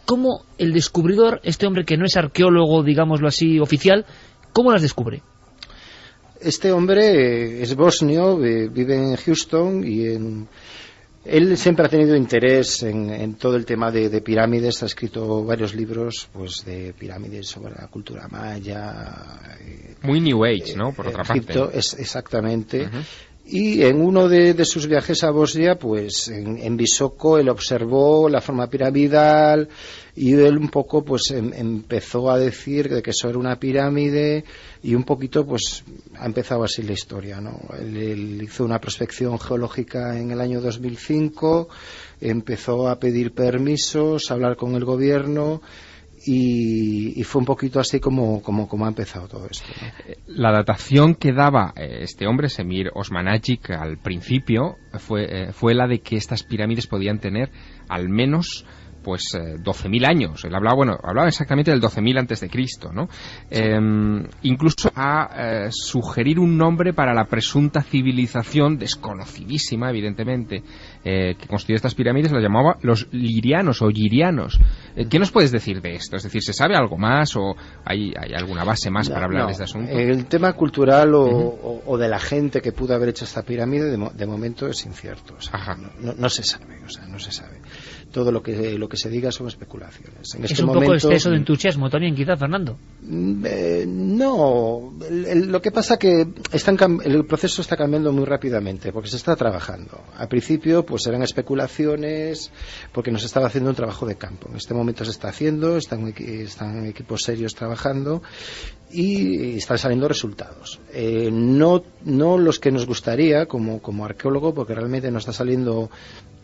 A: ¿cómo el descubridor, este hombre que no es arqueólogo, digámoslo así, oficial, cómo las descubre?
E: Este hombre es bosnio, vive en Houston él siempre ha tenido interés en todo el tema de pirámides, ha escrito varios libros pues de pirámides sobre la cultura maya.
C: Muy New Age, ¿no? Por otra
E: Egipto,
C: parte.
E: Exactamente. Y en uno de sus viajes a Bosnia, pues en Visoko, él observó la forma piramidal y él un poco pues empezó a decir de que eso era una pirámide, y un poquito pues ha empezado así la historia, ¿no? Él hizo una prospección geológica en el año 2005, empezó a pedir permisos, a hablar con el gobierno, y fue un poquito así como ha empezado todo esto, ¿no?
C: La datación que daba este hombre, Semir Osmanagic, al principio fue la de que estas pirámides podían tener al menos pues 12.000 años. Él hablaba exactamente del 12.000 antes de Cristo, ¿no? Incluso a sugerir un nombre para la presunta civilización desconocidísima, evidentemente, que construyó estas pirámides. La llamaba los lirianos o girianos. ¿Qué nos puedes decir de esto? Es decir, ¿se sabe algo más o hay alguna base más para hablar de este asunto?
E: El tema cultural o de la gente que pudo haber hecho esta pirámide de momento es incierto. O sea, no se sabe, no se sabe. Todo lo que se diga son especulaciones. En
A: es
E: este
A: un
E: momento,
A: poco exceso de entusiasmo también, quizá, Fernando.
E: No, lo que pasa que el proceso está cambiando muy rápidamente porque se está trabajando. Al principio pues eran especulaciones porque no se estaba haciendo un trabajo de campo. En este momento se está haciendo, están equipos serios trabajando y están saliendo resultados. No los que nos gustaría como arqueólogo, porque realmente no está saliendo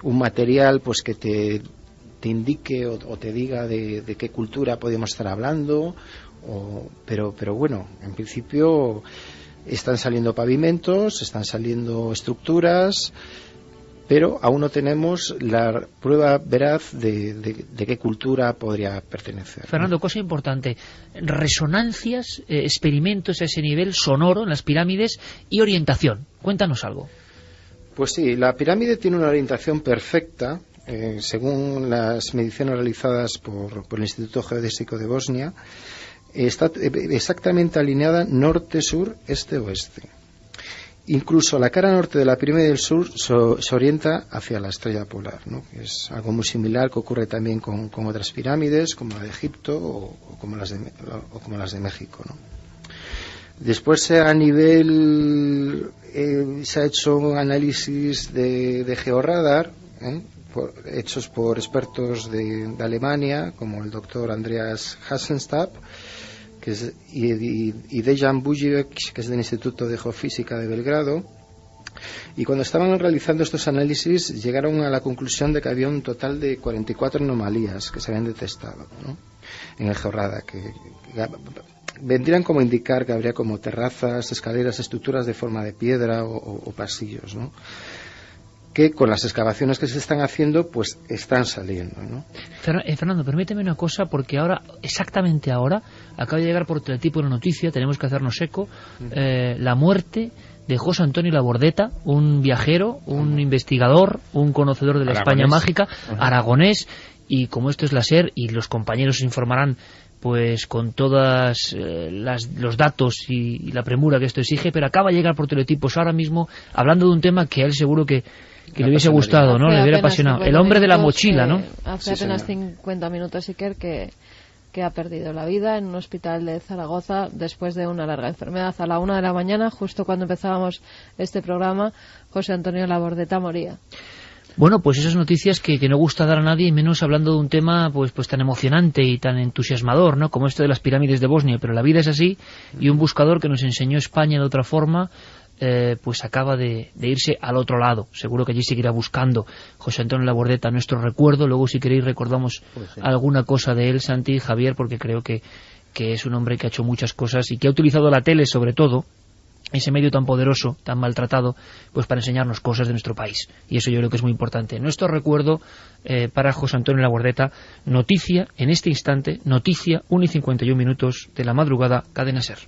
E: un material pues que te indique o te diga de qué cultura podemos estar hablando, pero bueno, en principio están saliendo pavimentos, están saliendo estructuras, pero aún no tenemos la prueba veraz de qué cultura podría pertenecer, ¿no?
A: Fernando, cosa importante, resonancias, experimentos a ese nivel sonoro en las pirámides y orientación. Cuéntanos algo.
E: Pues sí, la pirámide tiene una orientación perfecta, según las mediciones realizadas por el Instituto Geodésico de Bosnia. Está exactamente alineada norte-sur, este-oeste. Incluso la cara norte de la pirámide del sur se orienta hacia la estrella polar, ¿no? Que es algo muy similar que ocurre también con otras pirámides, como la de Egipto o como las de México, ¿no? Después a nivel se ha hecho un análisis de georradar, hechos por expertos de Alemania, como el doctor Andreas Hassenstab, y Dejan Bujic, que es del Instituto de Geofísica de Belgrado. Y cuando estaban realizando estos análisis llegaron a la conclusión de que había un total de 44 anomalías que se habían detectado, ¿no?, en el Georrada, que vendrían como a indicar que habría como terrazas, escaleras, estructuras de forma de piedra o pasillos, ¿no?, que con las excavaciones que se están haciendo pues están saliendo, ¿no?
A: Fernando, permíteme una cosa, porque ahora, exactamente ahora, acaba de llegar por Teletipo una noticia, tenemos que hacernos eco, la muerte de José Antonio Labordeta, un viajero, un investigador, un conocedor de la España mágica, aragonés, y como esto es la SER, y los compañeros informarán pues con todos los datos y la premura que esto exige, pero acaba de llegar por Teletipos ahora mismo, hablando de un tema que a él seguro que le hubiese gustado, ¿no? Le hubiera apasionado. El hombre de la mochila, ¿no?
B: Hace apenas 50 minutos, Iker, que ha perdido la vida en un hospital de Zaragoza después de una larga enfermedad. A la 1 de la mañana, justo cuando empezábamos este programa, José Antonio Labordeta moría.
A: Bueno, pues esas noticias que no gusta dar a nadie, y menos hablando de un tema pues tan emocionante y tan entusiasmador, ¿no?, como esto de las pirámides de Bosnia. Pero la vida es así, y un buscador que nos enseñó España de otra forma pues acaba de irse al otro lado. Seguro que allí seguirá buscando José Antonio Labordeta nuestro recuerdo. Luego, si queréis, recordamos alguna cosa de él, Santi y Javier, porque creo que es un hombre que ha hecho muchas cosas y que ha utilizado la tele, sobre todo, ese medio tan poderoso, tan maltratado, pues para enseñarnos cosas de nuestro país. Y eso yo creo que es muy importante. Nuestro recuerdo para José Antonio Labordeta. Noticia, en este instante, noticia, 1:51 de la madrugada, Cadena SER.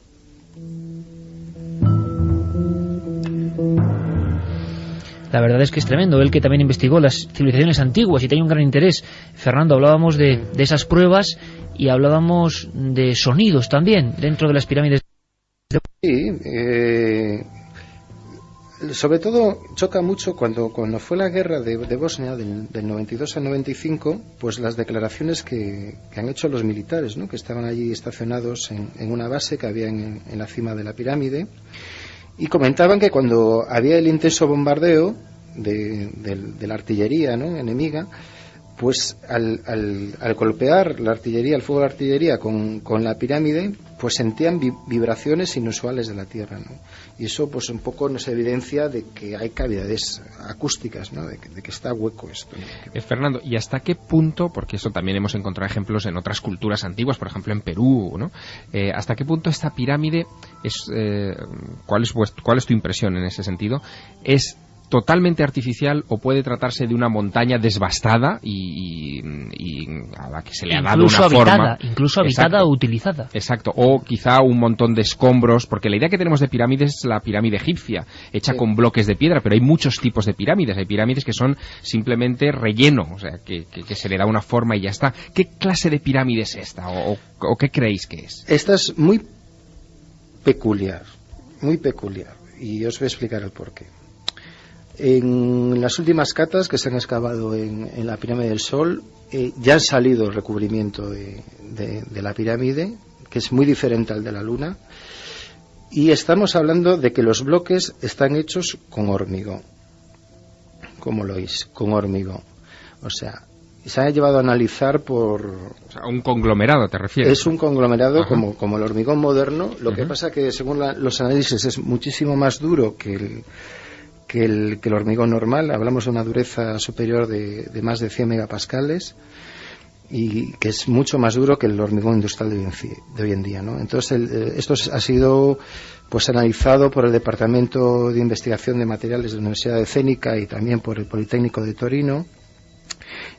A: La verdad es que es tremendo. Él, que también investigó las civilizaciones antiguas y tenía un gran interés. Fernando, hablábamos de esas pruebas y hablábamos de sonidos también dentro de las pirámides.
E: Sí, sobre todo choca mucho cuando fue la guerra de Bosnia del 92 al 95, pues las declaraciones que han hecho los militares, ¿no?, que estaban allí estacionados en una base que había en la cima de la pirámide, y comentaban que cuando había el intenso bombardeo de la artillería, ¿no?, enemiga, pues al golpear la artillería, el fuego de la artillería con la pirámide, pues sentían vibraciones inusuales de la tierra, ¿no? Y eso pues un poco nos evidencia de que hay cavidades acústicas, ¿no?, de que está hueco esto, ¿no?
C: Fernando, ¿y hasta qué punto, porque eso también hemos encontrado ejemplos en otras culturas antiguas, por ejemplo en Perú, ¿no?, hasta qué punto esta pirámide es, ¿cuál es tu impresión en ese sentido? ¿Es totalmente artificial o puede tratarse de una montaña desbastada y a la que se le ha dado una forma
A: incluso habitada o utilizada?
C: Exacto, o quizá un montón de escombros, porque la idea que tenemos de pirámides es la pirámide egipcia, hecha con bloques de piedra, pero hay muchos tipos de pirámides. Hay pirámides que son simplemente relleno, o sea, que se le da una forma y ya está. ¿Qué clase de pirámide es esta o qué creéis que es?
E: Esta es muy peculiar, y os voy a explicar el porqué. En las últimas catas que se han excavado en la pirámide del Sol, ya han salido el recubrimiento de la pirámide, que es muy diferente al de la Luna, y estamos hablando de que los bloques están hechos con hormigón. ¿Cómo lo oís? Con hormigón. O sea, se ha llevado a analizar
C: O sea, un conglomerado, ¿te refieres?
E: Es un conglomerado como el hormigón moderno. Lo que pasa que, según los análisis, es muchísimo más duro que el hormigón normal. Hablamos de una dureza superior de más de 100 megapascales, y que es mucho más duro que el hormigón industrial de hoy en día, ¿no? Entonces esto ha sido pues analizado por el Departamento de Investigación de Materiales de la Universidad de Cénica y también por el Politécnico de Torino,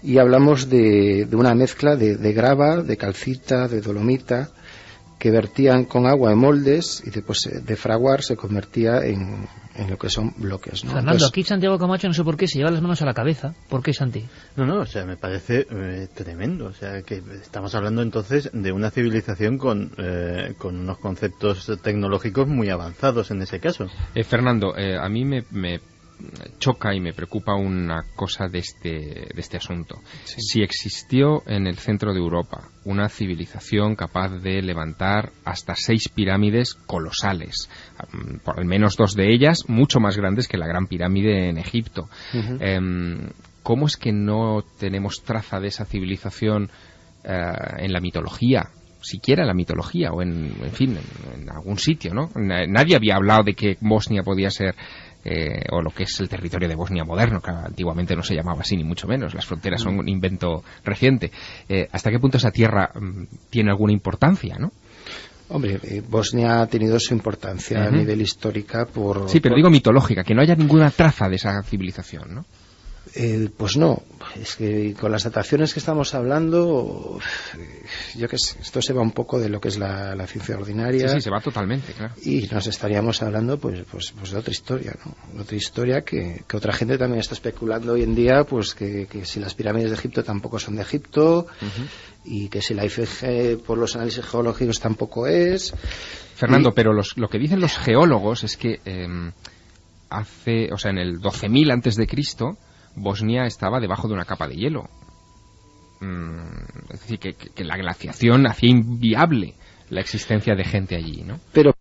E: y hablamos de una mezcla de grava, de calcita, de dolomita, que vertían con agua en moldes y después de fraguar se convertía en lo que son bloques, ¿no?
A: Fernando, aquí Santiago Camacho no sé por qué se lleva las manos a la cabeza. ¿Por qué, Santi?
D: No, o sea, me parece tremendo. O sea, que estamos hablando entonces de una civilización con unos conceptos tecnológicos muy avanzados en ese caso.
C: Fernando, a mí me choca y me preocupa una cosa de este asunto. Sí. Si existió en el centro de Europa una civilización capaz de levantar hasta 6 pirámides colosales, por al menos 2 de ellas mucho más grandes que la Gran Pirámide en Egipto, ¿cómo es que no tenemos traza de esa civilización en la mitología? siquiera en la mitología o en algún sitio, ¿no? Nadie había hablado de que Bosnia podía ser o lo que es el territorio de Bosnia moderno, que antiguamente no se llamaba así ni mucho menos, las fronteras son un invento reciente. ¿Hasta qué punto esa tierra tiene alguna importancia, no?
E: Hombre, Bosnia ha tenido su importancia a nivel histórica por...
C: Sí, pero digo mitológica, que no haya ninguna traza de esa civilización, ¿no?
E: Pues no, es que con las dataciones que estamos hablando, yo que sé, esto se va un poco de lo que es la ciencia ordinaria.
C: Sí, se va totalmente, claro.
E: Y nos estaríamos hablando pues de otra historia, ¿no? Otra historia que otra gente también está especulando hoy en día, pues que si las pirámides de Egipto tampoco son de Egipto, y que si la IFG por los análisis geológicos tampoco es.
C: Fernando, pero lo que dicen los geólogos es que en el 12.000 antes de Cristo, Bosnia estaba debajo de una capa de hielo. Es decir, que la glaciación hacía inviable la existencia de gente allí, ¿no?
E: Pero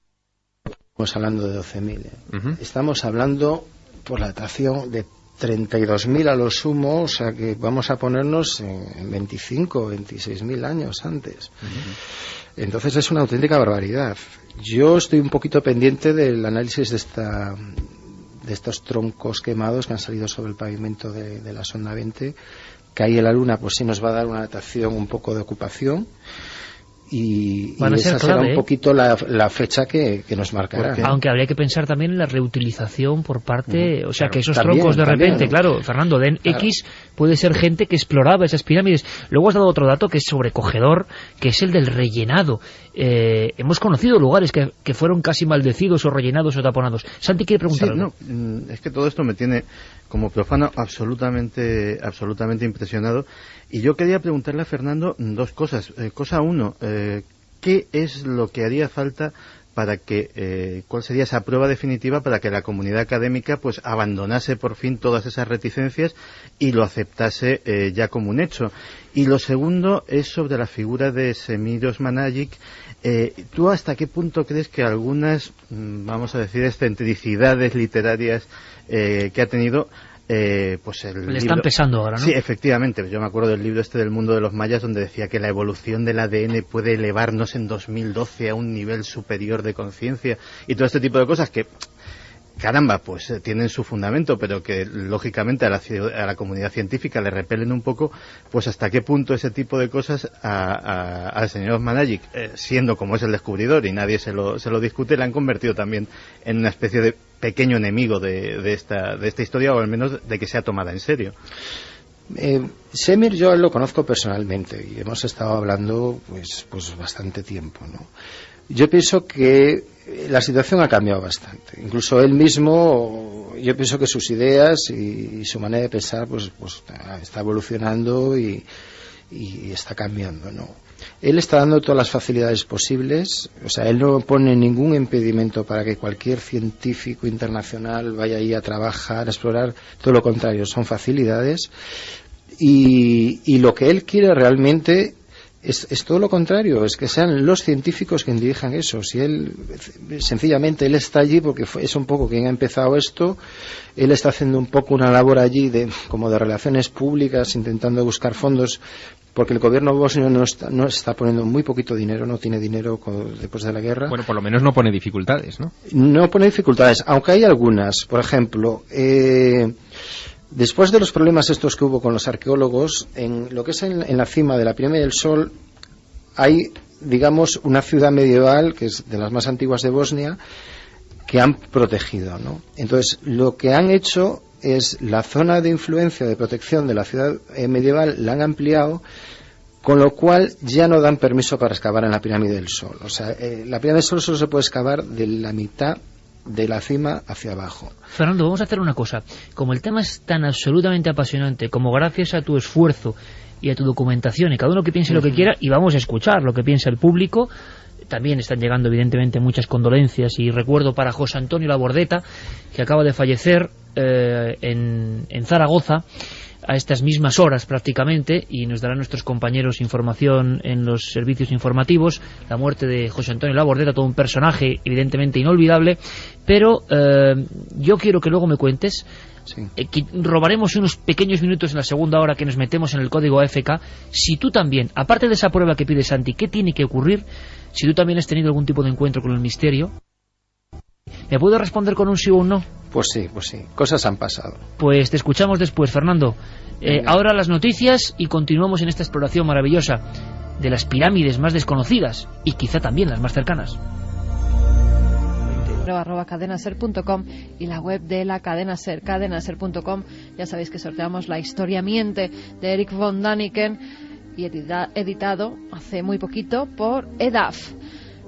E: estamos hablando de 12.000. Estamos hablando, por la datación, de 32.000 a lo sumo, o sea que vamos a ponernos en 25 o 26.000 años antes. Entonces es una auténtica barbaridad. Yo estoy un poquito pendiente del análisis de estos troncos quemados que han salido sobre el pavimento de la sonda 20, que ahí en la Luna pues sí nos va a dar una datación un poco de ocupación, y esa será un poquito la fecha que nos marcará.
A: Aunque habría que pensar también en la reutilización por parte, o sea, claro, que esos troncos de repente, claro, Fernando, den X, puede ser gente que exploraba esas pirámides. Luego has dado otro dato que es sobrecogedor, que es el del rellenado. Hemos conocido lugares que fueron casi maldecidos o rellenados o taponados. Santi quiere preguntar algo.
D: No, es que todo esto me tiene como profano absolutamente impresionado. Y yo quería preguntarle a Fernando dos cosas. Cosa uno, ¿qué es lo que haría falta para que, cuál sería esa prueba definitiva para que la comunidad académica pues abandonase por fin todas esas reticencias y lo aceptase ya como un hecho? Y lo segundo es sobre la figura de Semiros Managic. ¿Tú hasta qué punto crees que algunas, vamos a decir, excentricidades literarias que ha tenido, pues el libro...
A: están pesando ahora, ¿no?
D: Sí, efectivamente. Yo me acuerdo del libro del mundo de los mayas, donde decía que la evolución del ADN puede elevarnos en 2012 a un nivel superior de conciencia y todo este tipo de cosas que, caramba, pues tienen su fundamento, pero que lógicamente a la comunidad científica le repelen un poco. Pues hasta qué punto ese tipo de cosas al señor Managic, siendo como es el descubridor y nadie se lo discute, le han convertido también en una especie de pequeño enemigo de esta historia, o al menos de que sea tomada en serio.
E: Semir yo lo conozco personalmente y hemos estado hablando pues bastante tiempo, ¿no? Yo pienso que la situación ha cambiado bastante. Incluso él mismo, yo pienso que sus ideas y su manera de pensar pues está evolucionando y está cambiando, ¿no? Él está dando todas las facilidades posibles, o sea, él no pone ningún impedimento para que cualquier científico internacional vaya ahí a trabajar, a explorar, todo lo contrario, son facilidades, y lo que él quiere realmente es todo lo contrario, es que sean los científicos quienes dirijan eso. Si él, sencillamente, él está allí porque es un poco quien ha empezado esto, él está haciendo un poco una labor allí como de relaciones públicas, intentando buscar fondos, porque el gobierno bosnio no está poniendo muy poquito dinero, no tiene dinero después de la guerra.
C: Bueno, por lo menos no pone dificultades, ¿no?
E: No pone dificultades, aunque hay algunas. Por ejemplo, después de los problemas estos que hubo con los arqueólogos, en lo que es en la cima de la Pirámide del Sol hay, digamos, una ciudad medieval que es de las más antiguas de Bosnia que han protegido, ¿no? Entonces, lo que han hecho es la zona de influencia de protección de la ciudad medieval la han ampliado, con lo cual ya no dan permiso para excavar en la Pirámide del Sol. O sea, la Pirámide del Sol solo se puede excavar de la mitad de la cima hacia abajo.
A: Fernando, vamos a hacer una cosa. Como el tema es tan absolutamente apasionante, como gracias a tu esfuerzo y a tu documentación, y cada uno que piense lo que quiera, y vamos a escuchar lo que piensa el público. También están llegando evidentemente muchas condolencias y recuerdo para José Antonio Labordeta, que acaba de fallecer en Zaragoza a estas mismas horas prácticamente, y nos darán nuestros compañeros información en los servicios informativos. La muerte de José Antonio Labordeta, todo un personaje evidentemente inolvidable, pero yo quiero que luego me cuentes,
E: Sí.
A: Robaremos unos pequeños minutos en la segunda hora que nos metemos en el código AFK. Si tú también, aparte de esa prueba que pide Santi, ¿qué tiene que ocurrir? Si tú también has tenido algún tipo de encuentro con el misterio, ¿me puedes responder con un sí o un no?
E: Pues sí, cosas han pasado.
A: Pues te escuchamos después, Fernando. Ahora las noticias y continuamos en esta exploración maravillosa de las pirámides más desconocidas y quizá también las más cercanas.
B: @cadenaser.com y la web de la cadena Ser, cadenaser.com. Ya sabéis que sorteamos La historia miente de Eric von Däniken y editado hace muy poquito por EDAF.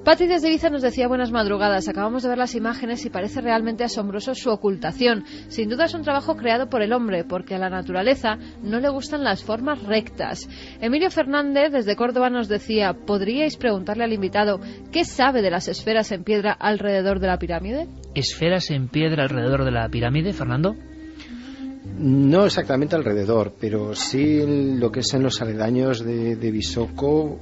B: Patri desde Ibiza nos decía: buenas madrugadas, acabamos de ver las imágenes y parece realmente asombroso su ocultación. Sin duda es un trabajo creado por el hombre, porque a la naturaleza no le gustan las formas rectas. Emilio Fernández desde Córdoba nos decía: ¿podríais preguntarle al invitado qué sabe de las esferas en piedra alrededor de la pirámide? ¿Esferas en piedra alrededor de la pirámide, Fernando?
E: No exactamente alrededor, pero sí lo que es en los aledaños de Visoko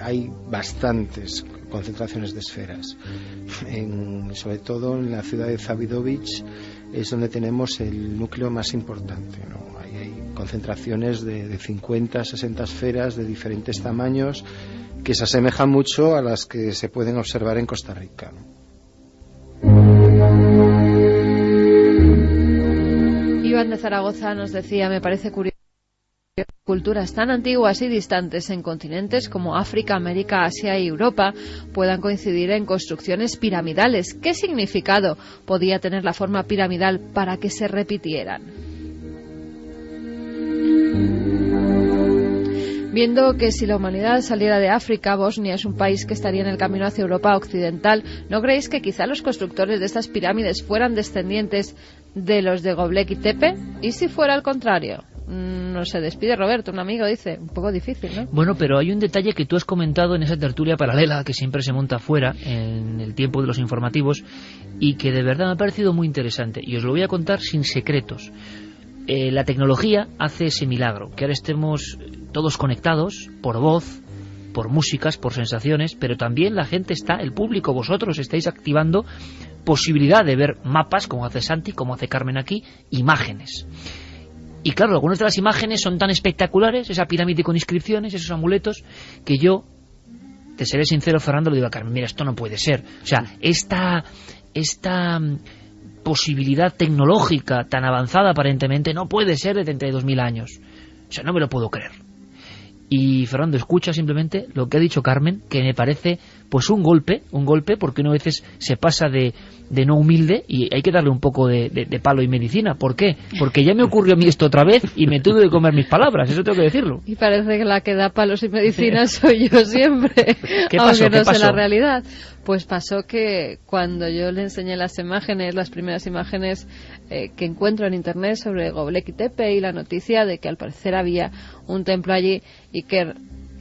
E: hay bastantes concentraciones de esferas. Sobre todo en la ciudad de Zabidović es donde tenemos el núcleo más importante, ¿no? Hay concentraciones de 50, 60 esferas de diferentes tamaños que se asemejan mucho a las que se pueden observar en Costa Rica, ¿no?
B: Iván de Zaragoza nos decía: me parece curioso que culturas tan antiguas y distantes en continentes como África, América, Asia y Europa puedan coincidir en construcciones piramidales. ¿Qué significado podía tener la forma piramidal para que se repitieran? Viendo que si la humanidad saliera de África, Bosnia es un país que estaría en el camino hacia Europa occidental, ¿no creéis que quizá los constructores de estas pirámides fueran descendientes de los de Göbekli Tepe? ¿Y si fuera al contrario? No se despide Roberto, un amigo, dice. Un poco difícil, ¿no?
A: Bueno, pero hay un detalle que tú has comentado en esa tertulia paralela que siempre se monta fuera en el tiempo de los informativos y que de verdad me ha parecido muy interesante, y os lo voy a contar sin secretos. La tecnología hace ese milagro, que ahora estemos todos conectados por voz, por músicas, por sensaciones, pero también la gente está, el público, vosotros estáis activando posibilidad de ver mapas, como hace Santi, como hace Carmen aquí, imágenes. Y claro, algunas de las imágenes son tan espectaculares, esa pirámide con inscripciones, esos amuletos, que yo, te seré sincero, Fernando, le digo a Carmen: mira, esto no puede ser. O sea, esta posibilidad tecnológica tan avanzada aparentemente no puede ser de 32.000 años. O sea, no me lo puedo creer. Y Fernando, escucha simplemente lo que ha dicho Carmen, que me parece pues un golpe, porque uno a veces se pasa de no humilde y hay que darle un poco de palo y medicina. ¿Por qué? Porque ya me ocurrió a mí esto otra vez y me tuve que comer mis palabras, eso tengo que decirlo.
B: Y parece que la que da palos y medicinas soy yo siempre.
A: ¿Qué pasó?
B: Aunque no
A: ¿Qué pasó?
B: sé la realidad. Pues pasó que cuando yo le enseñé las primeras imágenes que encuentro en internet sobre Göbekli Tepe y la noticia de que al parecer había un templo allí, y que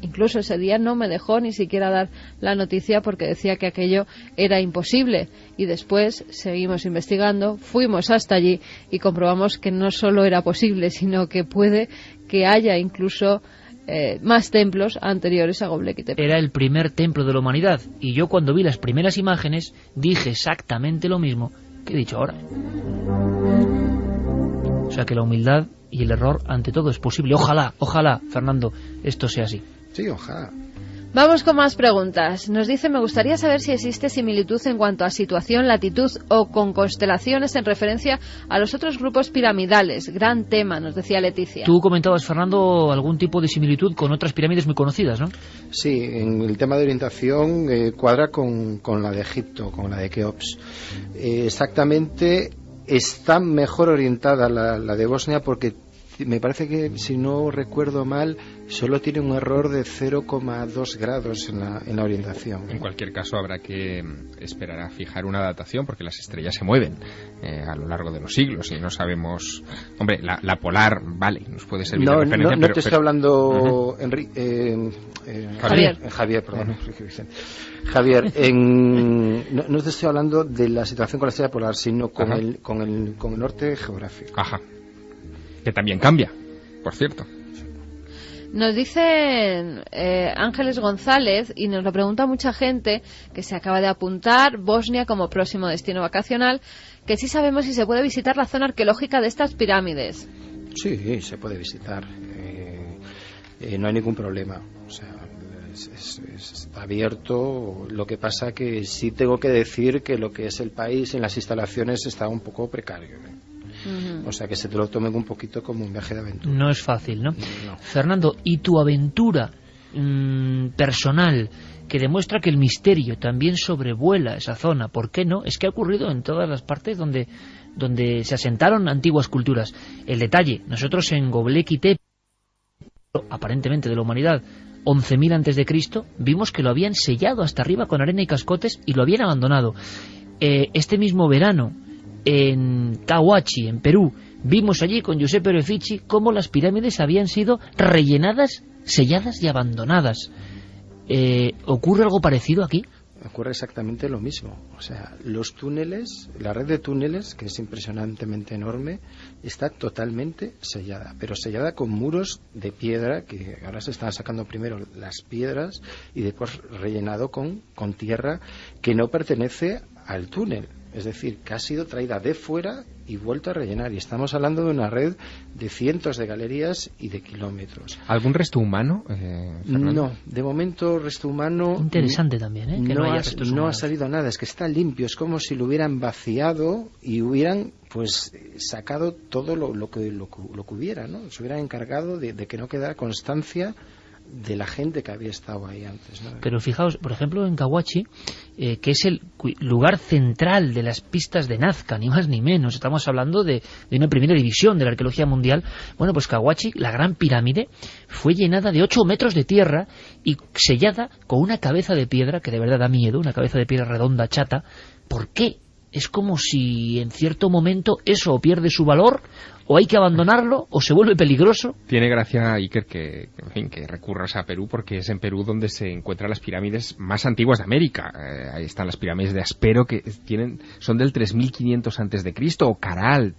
B: incluso ese día no me dejó ni siquiera dar la noticia porque decía que aquello era imposible, y después seguimos investigando, fuimos hasta allí y comprobamos que no solo era posible, sino que puede que haya incluso más templos anteriores a Göbekli Tepe.
A: Era el primer templo de la humanidad, y yo cuando vi las primeras imágenes dije exactamente lo mismo que he dicho ahora. O sea que la humildad y el error ante todo es posible. Ojalá, Fernando, esto sea así.
E: Sí, ojalá.
B: Vamos con más preguntas. Nos dice: me gustaría saber si existe similitud en cuanto a situación, latitud o con constelaciones en referencia a los otros grupos piramidales. Gran tema, nos decía Leticia.
A: Tú comentabas, Fernando, algún tipo de similitud con otras pirámides muy conocidas, ¿no?
E: Sí, en el tema de orientación cuadra con la de Egipto, con la de Keops. Exactamente, está mejor orientada la de Bosnia, porque me parece que, si no recuerdo mal, solo tiene un error de 0,2 grados en la orientación.
C: En cualquier caso, habrá que esperar a fijar una datación, porque las estrellas se mueven a lo largo de los siglos y no sabemos... Hombre, la polar, vale, nos puede servir de referencia,
E: no te estoy hablando,
B: Javier,
E: perdón. Javier, no te estoy hablando de la situación con la estrella polar, sino con el norte geográfico.
C: Ajá. Que también cambia, por cierto.
B: Nos dice Ángeles González, y nos lo pregunta mucha gente que se acaba de apuntar, Bosnia como próximo destino vacacional, que sí sabemos si se puede visitar la zona arqueológica de estas pirámides.
E: Sí, se puede visitar. No hay ningún problema. O sea, está abierto. Lo que pasa que sí tengo que decir que lo que es el país en las instalaciones está un poco precario. O sea, que se te lo tomen un poquito como un viaje de aventura.
A: No es fácil, ¿no?
E: No.
A: Fernando, ¿y tu aventura personal que demuestra que el misterio también sobrevuela esa zona? ¿Por qué no? Es que ha ocurrido en todas las partes donde se asentaron antiguas culturas. El detalle, nosotros en Göbekli Tepe, aparentemente de la humanidad, 11.000 antes de Cristo, vimos que lo habían sellado hasta arriba con arena y cascotes y lo habían abandonado. Este mismo verano, en Cahuachi, en Perú, vimos allí con Giuseppe Orefici cómo las pirámides habían sido rellenadas, selladas y abandonadas. ¿Ocurre algo parecido aquí?
E: Ocurre exactamente lo mismo. O sea, los túneles, la red de túneles, que es impresionantemente enorme, está totalmente sellada, pero sellada con muros de piedra, que ahora se están sacando primero las piedras y después rellenado con tierra que no pertenece al túnel. Es decir, que ha sido traída de fuera y vuelta a rellenar. Y estamos hablando de una red de cientos de galerías y de kilómetros.
C: ¿Algún resto humano, Fernando?
E: No, de momento resto humano...
A: Interesante también, ¿eh? Que no haya restos
E: no ha
A: humanos.
E: salido nada, es que está limpio. Es como si lo hubieran vaciado y hubieran pues sacado todo lo que hubiera, ¿no? Se hubieran encargado de que no quedara constancia de la gente que había estado ahí antes, ¿no?
A: Pero fijaos, por ejemplo, en Cahuachi, que es el lugar central de las pistas de Nazca, ni más ni menos, estamos hablando de una primera división de la arqueología mundial. Bueno, pues Cahuachi, la gran pirámide, fue llenada de 8 metros de tierra y sellada con una cabeza de piedra, que de verdad da miedo, una cabeza de piedra redonda, chata. ¿Por qué? Es como si en cierto momento eso o pierde su valor, o hay que abandonarlo, o se vuelve peligroso.
C: Tiene gracia, Iker, que recurras a Perú, porque es en Perú donde se encuentran las pirámides más antiguas de América. Ahí están las pirámides de Aspero, que son del 3500 antes de Cristo, o Caral,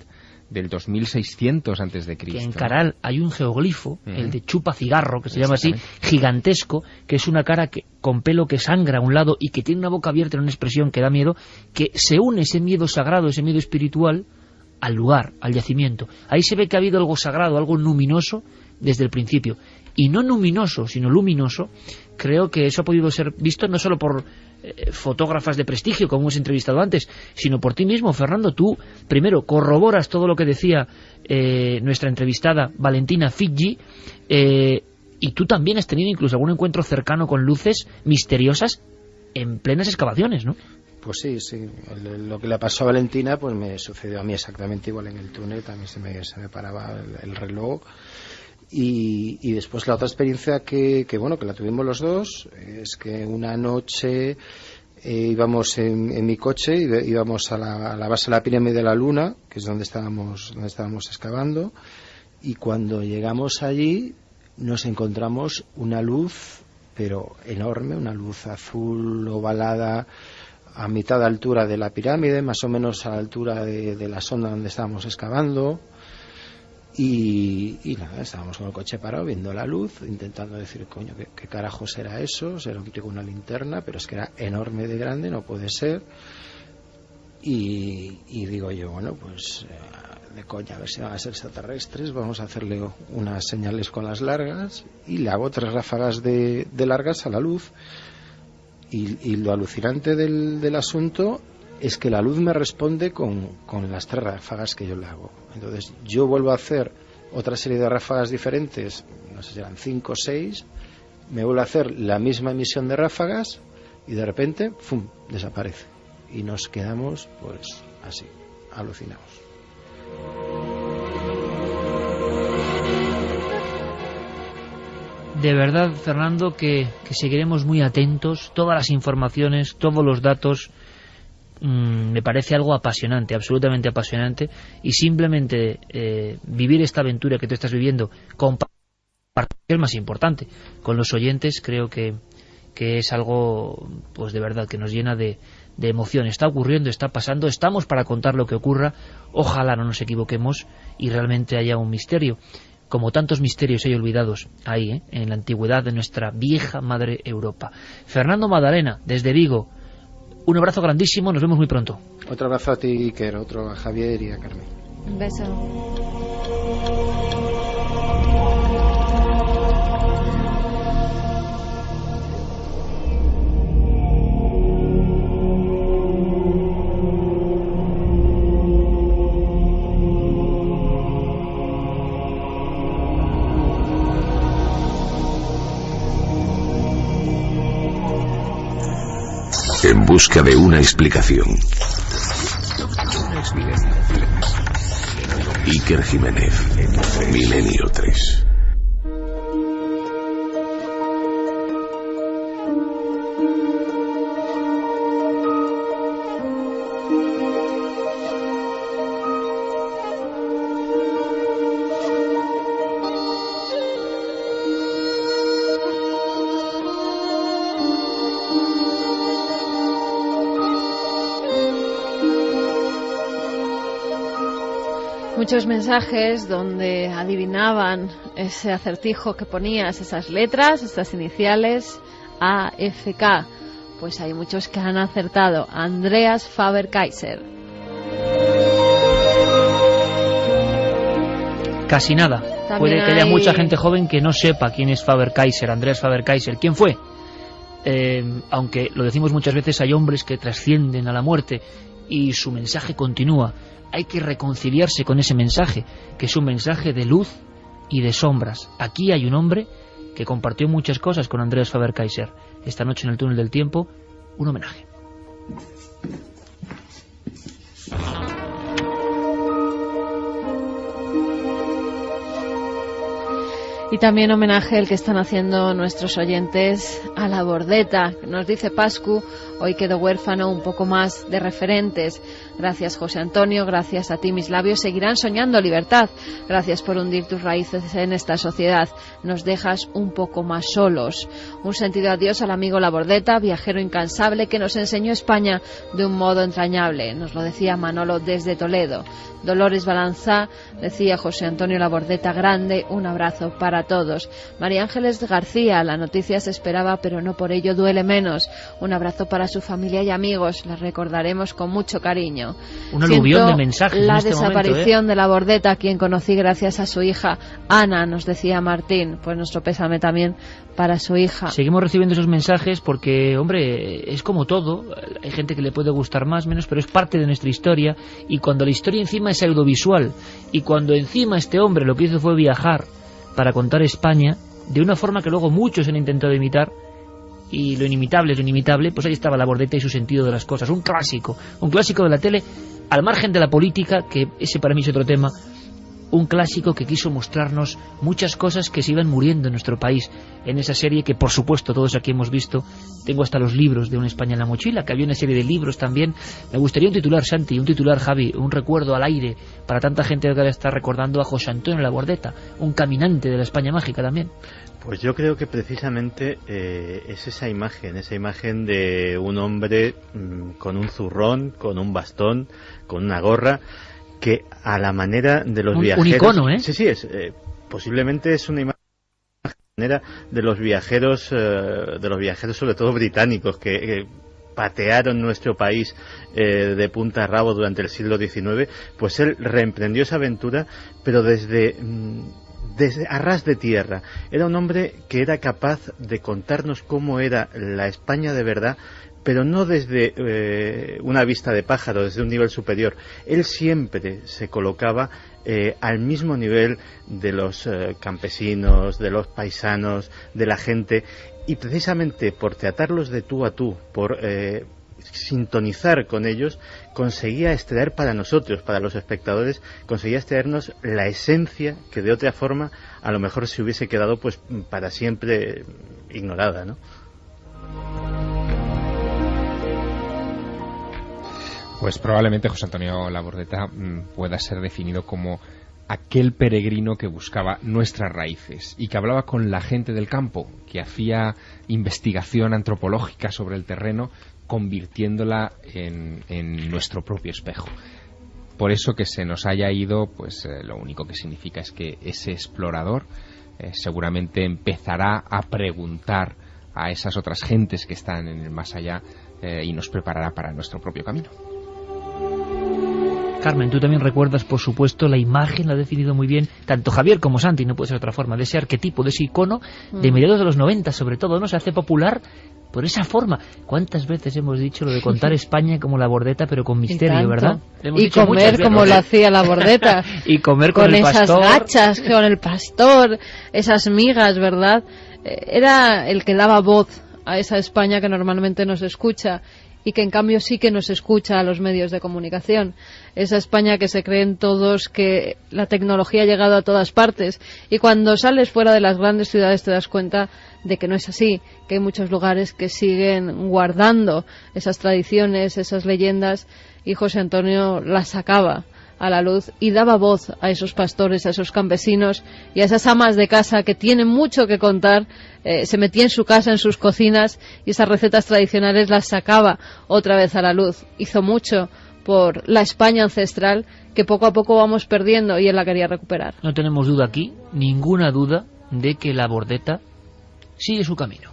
C: del 2600 antes de Cristo.
A: Que en Caral hay un geoglifo, el de chupa cigarro, que se llama así, gigantesco, que es una cara con pelo que sangra a un lado y que tiene una boca abierta en una expresión que da miedo, que se une ese miedo sagrado, ese miedo espiritual, al lugar, al yacimiento. Ahí se ve que ha habido algo sagrado, algo luminoso desde el principio. Y no luminoso, sino luminoso. Creo que eso ha podido ser visto no solo por fotógrafas de prestigio, como hemos entrevistado antes, sino por ti mismo, Fernando. Tú, primero, corroboras todo lo que decía nuestra entrevistada Valentina Figgi, y tú también has tenido incluso algún encuentro cercano con luces misteriosas en plenas excavaciones, ¿no?
E: Pues sí. Lo que le pasó a Valentina pues me sucedió a mí exactamente igual en el túnel. También se me paraba el reloj. Y después la otra experiencia que la tuvimos los dos es que una noche íbamos en mi coche, íbamos a la base de la pirámide de la Luna, que es donde estábamos excavando, y cuando llegamos allí nos encontramos una luz, pero enorme, una luz azul ovalada a mitad de altura de la pirámide, más o menos a la altura de la sonda donde estábamos excavando. Y nada, estábamos con el coche parado viendo la luz, intentando decir, coño, ¿qué carajo será eso? Será una linterna, pero es que era enorme de grande, no puede ser. Y digo yo, bueno, pues de coña, a ver si van a ser extraterrestres, vamos a hacerle unas señales con las largas, y le hago 3 ráfagas de largas a la luz. Y lo alucinante del asunto es que la luz me responde con las 3 ráfagas que yo le hago. Entonces yo vuelvo a hacer otra serie de ráfagas diferentes, no sé si eran 5 o 6, me vuelvo a hacer la misma emisión de ráfagas y de repente, ¡fum!, desaparece. Y nos quedamos pues así, alucinados.
A: De verdad, Fernando, que seguiremos muy atentos, todas las informaciones, todos los datos. Me parece algo apasionante, absolutamente apasionante, y simplemente vivir esta aventura que tú estás viviendo, compartir, es más importante, con los oyentes, creo que es algo, pues de verdad, que nos llena de emoción. Está ocurriendo, está pasando, estamos para contar lo que ocurra. Ojalá no nos equivoquemos y realmente haya un misterio, como tantos misterios hay olvidados ahí, en la antigüedad de nuestra vieja madre Europa. Fernando Madalena, desde Vigo, Un abrazo grandísimo, nos vemos muy pronto.
E: Otro abrazo a ti, Iker, otro a Javier y a Carmen.
B: Un beso.
G: En busca de una explicación. Iker Jiménez, Milenio 3.
B: Muchos mensajes donde adivinaban ese acertijo que ponías, esas letras, esas iniciales, AFK. Pues hay muchos que han acertado. Andreas Faber-Kaiser.
A: Casi nada.
B: También
A: Puede que haya
B: hay
A: mucha gente joven que no sepa quién es Faber-Kaiser, Andreas Faber-Kaiser. ¿Quién fue? Aunque lo decimos muchas veces, hay hombres que trascienden a la muerte y su mensaje continúa. Hay que reconciliarse con ese mensaje, que es un mensaje de luz y de sombras. Aquí hay un hombre que compartió muchas cosas con Andreas Faber-Kaiser. Esta noche en el túnel del tiempo, un homenaje.
B: Y también homenaje el que están haciendo nuestros oyentes a la Bordeta. Nos dice Pascu, hoy quedó huérfano un poco más de referentes. Gracias, José Antonio, gracias a ti, mis labios seguirán soñando libertad. Gracias por hundir tus raíces en esta sociedad. Nos dejas un poco más solos. Un sentido adiós al amigo La Bordeta, viajero incansable que nos enseñó España de un modo entrañable. Nos lo decía Manolo desde Toledo. Dolores Balanzá, decía José Antonio La Bordeta grande, un abrazo para todos. María Ángeles García, la noticia se esperaba, pero no por ello duele menos. Un abrazo para su familia y amigos, la recordaremos con mucho cariño.
A: Un aluvión de mensajes
B: la
A: en este
B: desaparición
A: momento,
B: de La Bordeta, quien conocí gracias a su hija Ana, nos decía Martín. Pues nuestro pésame también para su hija.
A: Seguimos recibiendo esos mensajes porque, hombre, es como todo. Hay gente que le puede gustar más, menos, pero es parte de nuestra historia. Y cuando la historia encima es audiovisual, y cuando encima este hombre lo que hizo fue viajar para contar España de una forma que luego muchos han intentado imitar, y lo inimitable es lo inimitable, pues ahí estaba La Bordeta y su sentido de las cosas. Un clásico de la tele, al margen de la política, que ese para mí es otro tema. Un clásico que quiso mostrarnos muchas cosas que se iban muriendo en nuestro país en esa serie que, por supuesto, todos aquí hemos visto. Tengo hasta los libros de Una España en la mochila, que había una serie de libros también. Me gustaría un titular, Santi, un titular, Javi, un recuerdo al aire para tanta gente que ahora está recordando a José Antonio La Bordeta, un caminante de la España mágica también.
D: Pues yo creo que precisamente es esa imagen de un hombre con un zurrón, con un bastón, con una gorra, que a la manera de los viajeros...
A: Un icono, ¿eh?
D: Sí, posiblemente es una imagen de los viajeros sobre todo británicos, que patearon nuestro país de punta a rabo durante el siglo XIX. Pues él reemprendió esa aventura, pero desde a ras de tierra. Era un hombre que era capaz de contarnos cómo era la España de verdad, pero no desde una vista de pájaro, desde un nivel superior. Él siempre se colocaba al mismo nivel de los campesinos, de los paisanos, de la gente, y precisamente por tratarlos de tú a tú, por sintonizar con ellos, conseguía extraer para nosotros, para los espectadores, conseguía extraernos la esencia que de otra forma a lo mejor se hubiese quedado pues para siempre ignorada, ¿no?
C: Pues probablemente José Antonio La Bordeta pueda ser definido como aquel peregrino que buscaba nuestras raíces y que hablaba con la gente del campo, que hacía investigación antropológica sobre el terreno, convirtiéndola en nuestro propio espejo. Por eso que se nos haya ido, pues lo único que significa es que ese explorador seguramente empezará a preguntar a esas otras gentes que están en el más allá y nos preparará para nuestro propio camino.
A: Carmen, tú también recuerdas, por supuesto, la imagen, la ha definido muy bien tanto Javier como Santi, no puede ser de otra forma, de ese arquetipo, de ese icono de mediados de los 90, sobre todo, ¿no? Se hace popular por esa forma. ¿Cuántas veces hemos dicho lo de contar España como la Bordeta, pero con misterio, verdad?
B: Y comer como lo hacía la Bordeta.
A: Y comer con el pastor.
B: Esas gachas, con el pastor, esas migas, ¿verdad? Era el que daba voz a esa España que normalmente nos escucha y que en cambio sí que nos escucha a los medios de comunicación. Esa España que se creen todos que la tecnología ha llegado a todas partes, y cuando sales fuera de las grandes ciudades te das cuenta de que no es así, que hay muchos lugares que siguen guardando esas tradiciones, esas leyendas, y José Antonio las sacaba a la luz y daba voz a esos pastores, a esos campesinos y a esas amas de casa que tienen mucho que contar. Se metía en su casa, en sus cocinas, y esas recetas tradicionales las sacaba otra vez a la luz. Hizo mucho por la España ancestral que poco a poco vamos perdiendo, y él la quería recuperar.
A: No tenemos duda aquí, ninguna duda, de que la Bordeta sigue su camino.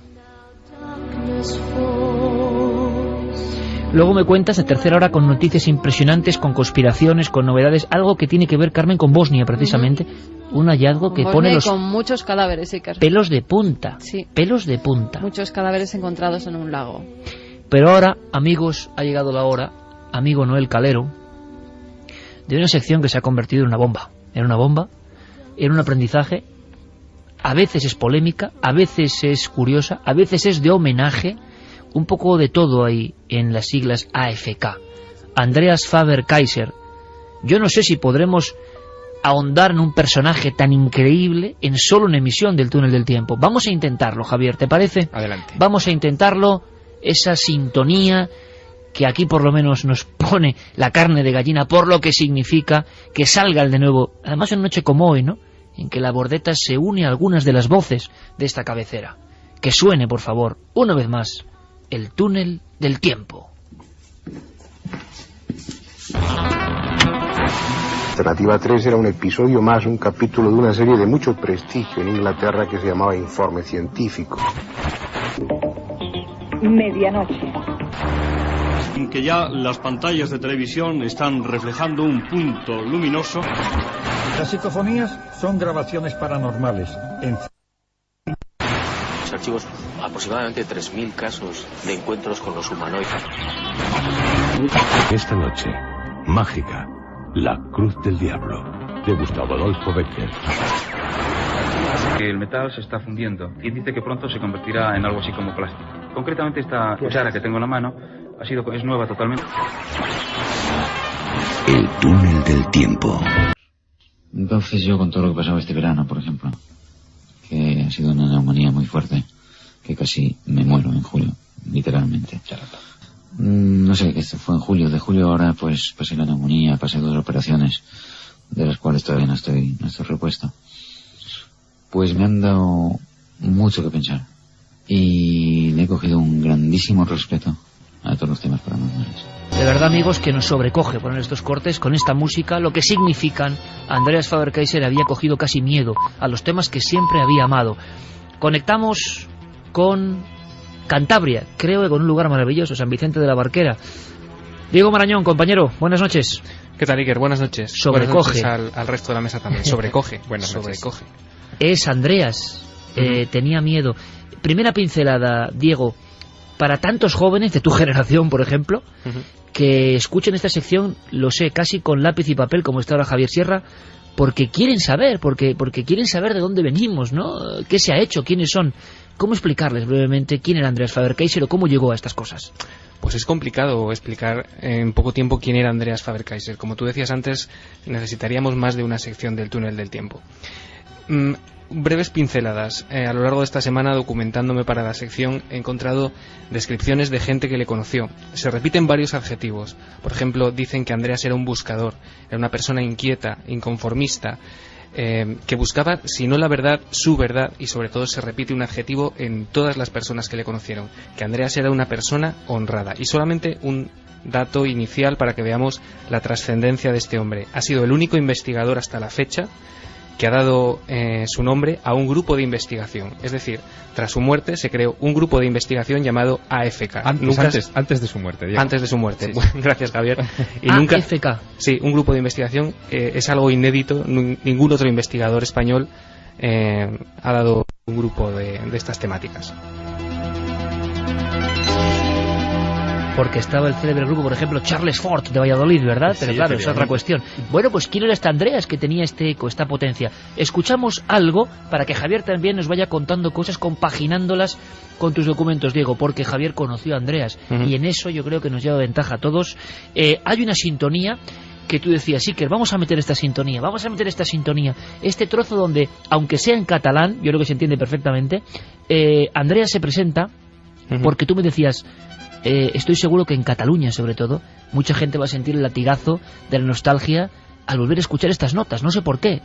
A: Luego me cuentas a tercera hora con noticias impresionantes, con conspiraciones, con novedades, algo que tiene que ver, Carmen, con Bosnia precisamente, un hallazgo que pone los...
B: con muchos cadáveres, Iker.
A: Pelos de punta,
B: sí.
A: Pelos de punta.
B: Muchos cadáveres encontrados en un lago.
A: Pero ahora, amigos, ha llegado la hora, amigo Noel Calero, de una sección que se ha convertido en una bomba, en un aprendizaje. A veces es polémica, a veces es curiosa, a veces es de homenaje, un poco de todo ahí en las siglas AFK. Andreas Faber-Kaiser. Yo no sé si podremos ahondar en un personaje tan increíble en solo una emisión del Túnel del Tiempo. Vamos a intentarlo, Javier, ¿te parece?
C: Adelante.
A: Vamos a intentarlo, esa sintonía que aquí por lo menos nos pone la carne de gallina por lo que significa que salga de nuevo, además en una noche como hoy, ¿no?, en que la Bordeta se une a algunas de las voces de esta cabecera. Que suene, por favor, una vez más, el Túnel del Tiempo.
H: Alternativa 3 era un episodio más, un capítulo de una serie de mucho prestigio en Inglaterra que se llamaba Informe Científico.
I: Medianoche.
J: En que ya las pantallas de televisión están reflejando un punto luminoso.
K: Las psicofonías son grabaciones paranormales.
L: Los archivos, aproximadamente 3.000 casos de encuentros con los humanoides.
G: Esta noche, mágica, La Cruz del Diablo, de Gustavo Adolfo Becker.
M: El metal se está fundiendo y dice que pronto se convertirá en algo así como plástico. Concretamente esta cuchara que tengo en la mano es nueva totalmente.
G: El Túnel del Tiempo.
N: Entonces yo, con todo lo que pasaba este verano, por ejemplo, que ha sido una neumonía muy fuerte, que casi me muero en julio, literalmente. No sé, esto fue en julio. De julio ahora pues pasé la neumonía, pasé 2 operaciones, de las cuales todavía no estoy repuesto. Pues me han dado mucho que pensar. Y le he cogido un grandísimo respeto a todos los temas paranormales.
A: De verdad, amigos, que nos sobrecoge poner estos cortes con esta música, lo que significan. Andreas Faber-Kaiser había cogido casi miedo a los temas que siempre había amado. Conectamos con Cantabria, creo que con un lugar maravilloso, San Vicente de la Barquera. Diego Marañón, compañero, buenas noches.
C: ¿Qué tal, Iker? Buenas noches.
A: Sobrecoge.
C: Buenas noches al resto de la mesa también. Sobrecoge. Buenas noches. Sobrecoge.
A: Es Andreas. Tenía miedo. Primera pincelada, Diego, para tantos jóvenes de tu generación, por ejemplo, que escuchen esta sección, lo sé, casi con lápiz y papel, como está ahora Javier Sierra, porque quieren saber, porque quieren saber de dónde venimos, ¿no? ¿Qué se ha hecho? ¿Quiénes son? ¿Cómo explicarles brevemente quién era Andreas Faber-Kaiser o cómo llegó a estas cosas?
C: Pues es complicado explicar en poco tiempo quién era Andreas Faber-Kaiser. Como tú decías antes, necesitaríamos más de una sección del Túnel del Tiempo. Breves pinceladas. A lo largo de esta semana, documentándome para la sección, he encontrado descripciones de gente que le conoció. Se repiten varios adjetivos. Por ejemplo, dicen que Andreas era un buscador, era una persona inquieta, inconformista, que buscaba, si no la verdad, su verdad, y sobre todo se repite un adjetivo en todas las personas que le conocieron, que Andreas era una persona honrada. Y solamente un dato inicial para que veamos la trascendencia de este hombre. Ha sido el único investigador hasta la fecha
I: que ha dado su nombre a un grupo de investigación. Es decir, tras su muerte se creó un grupo de investigación llamado AFK.
C: Antes de su muerte, Diego.
I: Antes de su muerte.
C: Sí.
I: Bueno, gracias, Javier. Y
A: AFK.
I: Sí, un grupo de investigación. Es algo inédito. Ningún otro investigador español ha dado un grupo de estas temáticas.
A: Porque estaba el célebre grupo, por ejemplo, Charles Fort de Valladolid, ¿verdad? Pero claro, es otra cuestión. Bueno, pues ¿quién era este Andreas que tenía este eco, esta potencia? Escuchamos algo para que Javier también nos vaya contando cosas, compaginándolas con tus documentos, Diego, porque Javier conoció a Andreas y en eso yo creo que nos lleva ventaja a todos. Hay una sintonía que tú decías, sí, que vamos a meter esta sintonía, este trozo donde, aunque sea en catalán, yo creo que se entiende perfectamente, Andreas se presenta, porque tú me decías... estoy seguro que en Cataluña, sobre todo, mucha gente va a sentir el latigazo de la nostalgia al volver a escuchar estas notas. No sé por qué,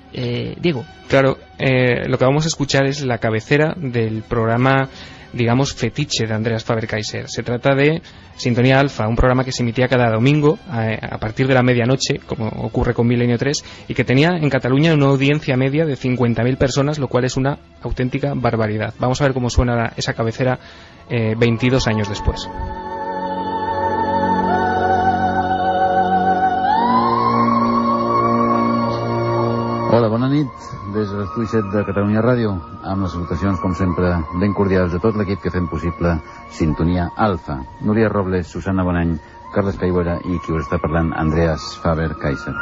A: Diego.
I: Claro, lo que vamos a escuchar es la cabecera del programa, digamos, fetiche de Andreas Faber-Kaiser. Se trata de Sintonía Alfa, un programa que se emitía cada domingo a partir de la medianoche, como ocurre con Milenio 3, y que tenía en Cataluña una audiencia media de 50.000 personas, lo cual es una auténtica barbaridad. Vamos a ver cómo suena esa cabecera 22 años después.
N: Hola, bona nit, des de l'estudi 7 de Catalunya Ràdio, amb les salutacions, com sempre, ben cordials de tot l'equip que fem possible Sintonia Alfa. Núria Robles, Susana Bonany, Carles Caiguera i qui us està parlant, Andreas Faber-Kaiser.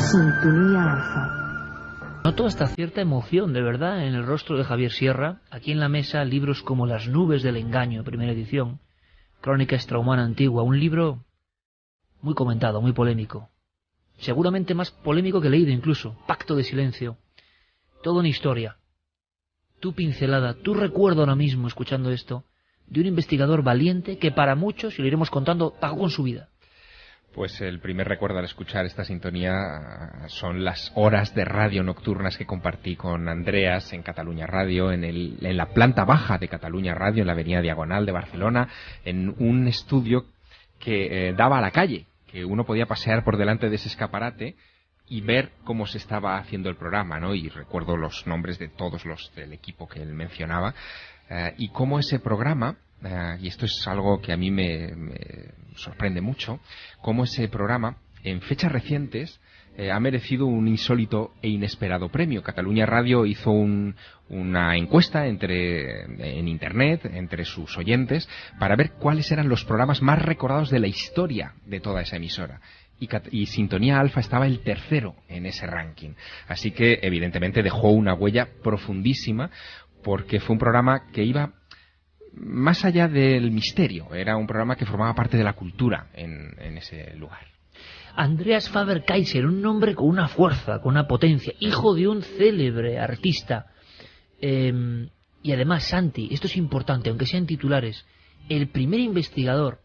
A: Sintonía Alfa. Noto hasta cierta emoción, de verdad, en el rostro de Javier Sierra. Aquí en la mesa, libros como Las nubes del engaño, primera edición, Crónica extrahumana antigua, un libro muy comentado, muy polémico. Seguramente más polémico que leído incluso. Pacto de silencio. Todo en historia. Tu pincelada, tu recuerdo ahora mismo, escuchando esto, de un investigador valiente que para muchos, y lo iremos contando, pagó con su vida.
C: Pues el primer recuerdo al escuchar esta sintonía son las horas de radio nocturnas que compartí con Andreas en Catalunya Radio, en la planta baja de Catalunya Radio, en la avenida Diagonal de Barcelona, en un estudio que daba a la calle, que uno podía pasear por delante de ese escaparate y ver cómo se estaba haciendo el programa, ¿no? Y recuerdo los nombres de todos los del equipo que él mencionaba, y cómo ese programa, y esto es algo que a mí me sorprende mucho, cómo ese programa, en fechas recientes, ha merecido un insólito e inesperado premio. Catalunya Radio hizo una encuesta en Internet, entre sus oyentes, para ver cuáles eran los programas más recordados de la historia de toda esa emisora. Y Sintonía Alfa estaba el tercero en ese ranking. Así que, evidentemente, dejó una huella profundísima, porque fue un programa que iba más allá del misterio. Era un programa que formaba parte de la cultura en ese lugar.
A: Andreas Faber-Kaiser, un nombre con una fuerza, con una potencia, hijo de un célebre artista. Y además, Santi, esto es importante, aunque sean titulares, el primer investigador,